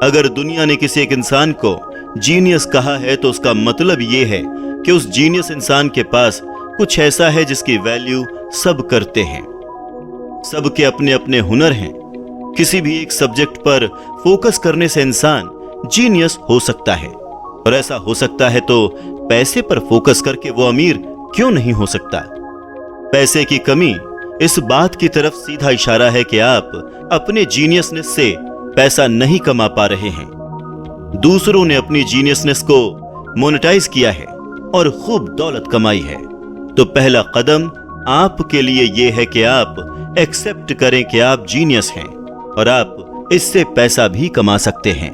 अगर दुनिया ने किसी एक इंसान को जीनियस कहा है तो उसका मतलब यह है कि उस जीनियस इंसान के पास कुछ ऐसा है जिसकी वैल्यू सब करते हैं। सबके अपने अपने हुनर हैं। किसी भी एक सब्जेक्ट पर फोकस करने से इंसान जीनियस हो सकता है, और ऐसा हो सकता है तो पैसे पर फोकस करके वो अमीर क्यों नहीं हो सकता। पैसे की कमी इस बात की तरफ सीधा इशारा है कि आप अपने जीनियसनेस से पैसा नहीं कमा पा रहे हैं। दूसरों ने अपनी जीनियसनेस को मोनेटाइज किया है और खूब दौलत कमाई है। तो पहला कदम आपके लिए यह है कि आप एक्सेप्ट करें कि आप जीनियस हैं और आप इससे पैसा भी कमा सकते हैं।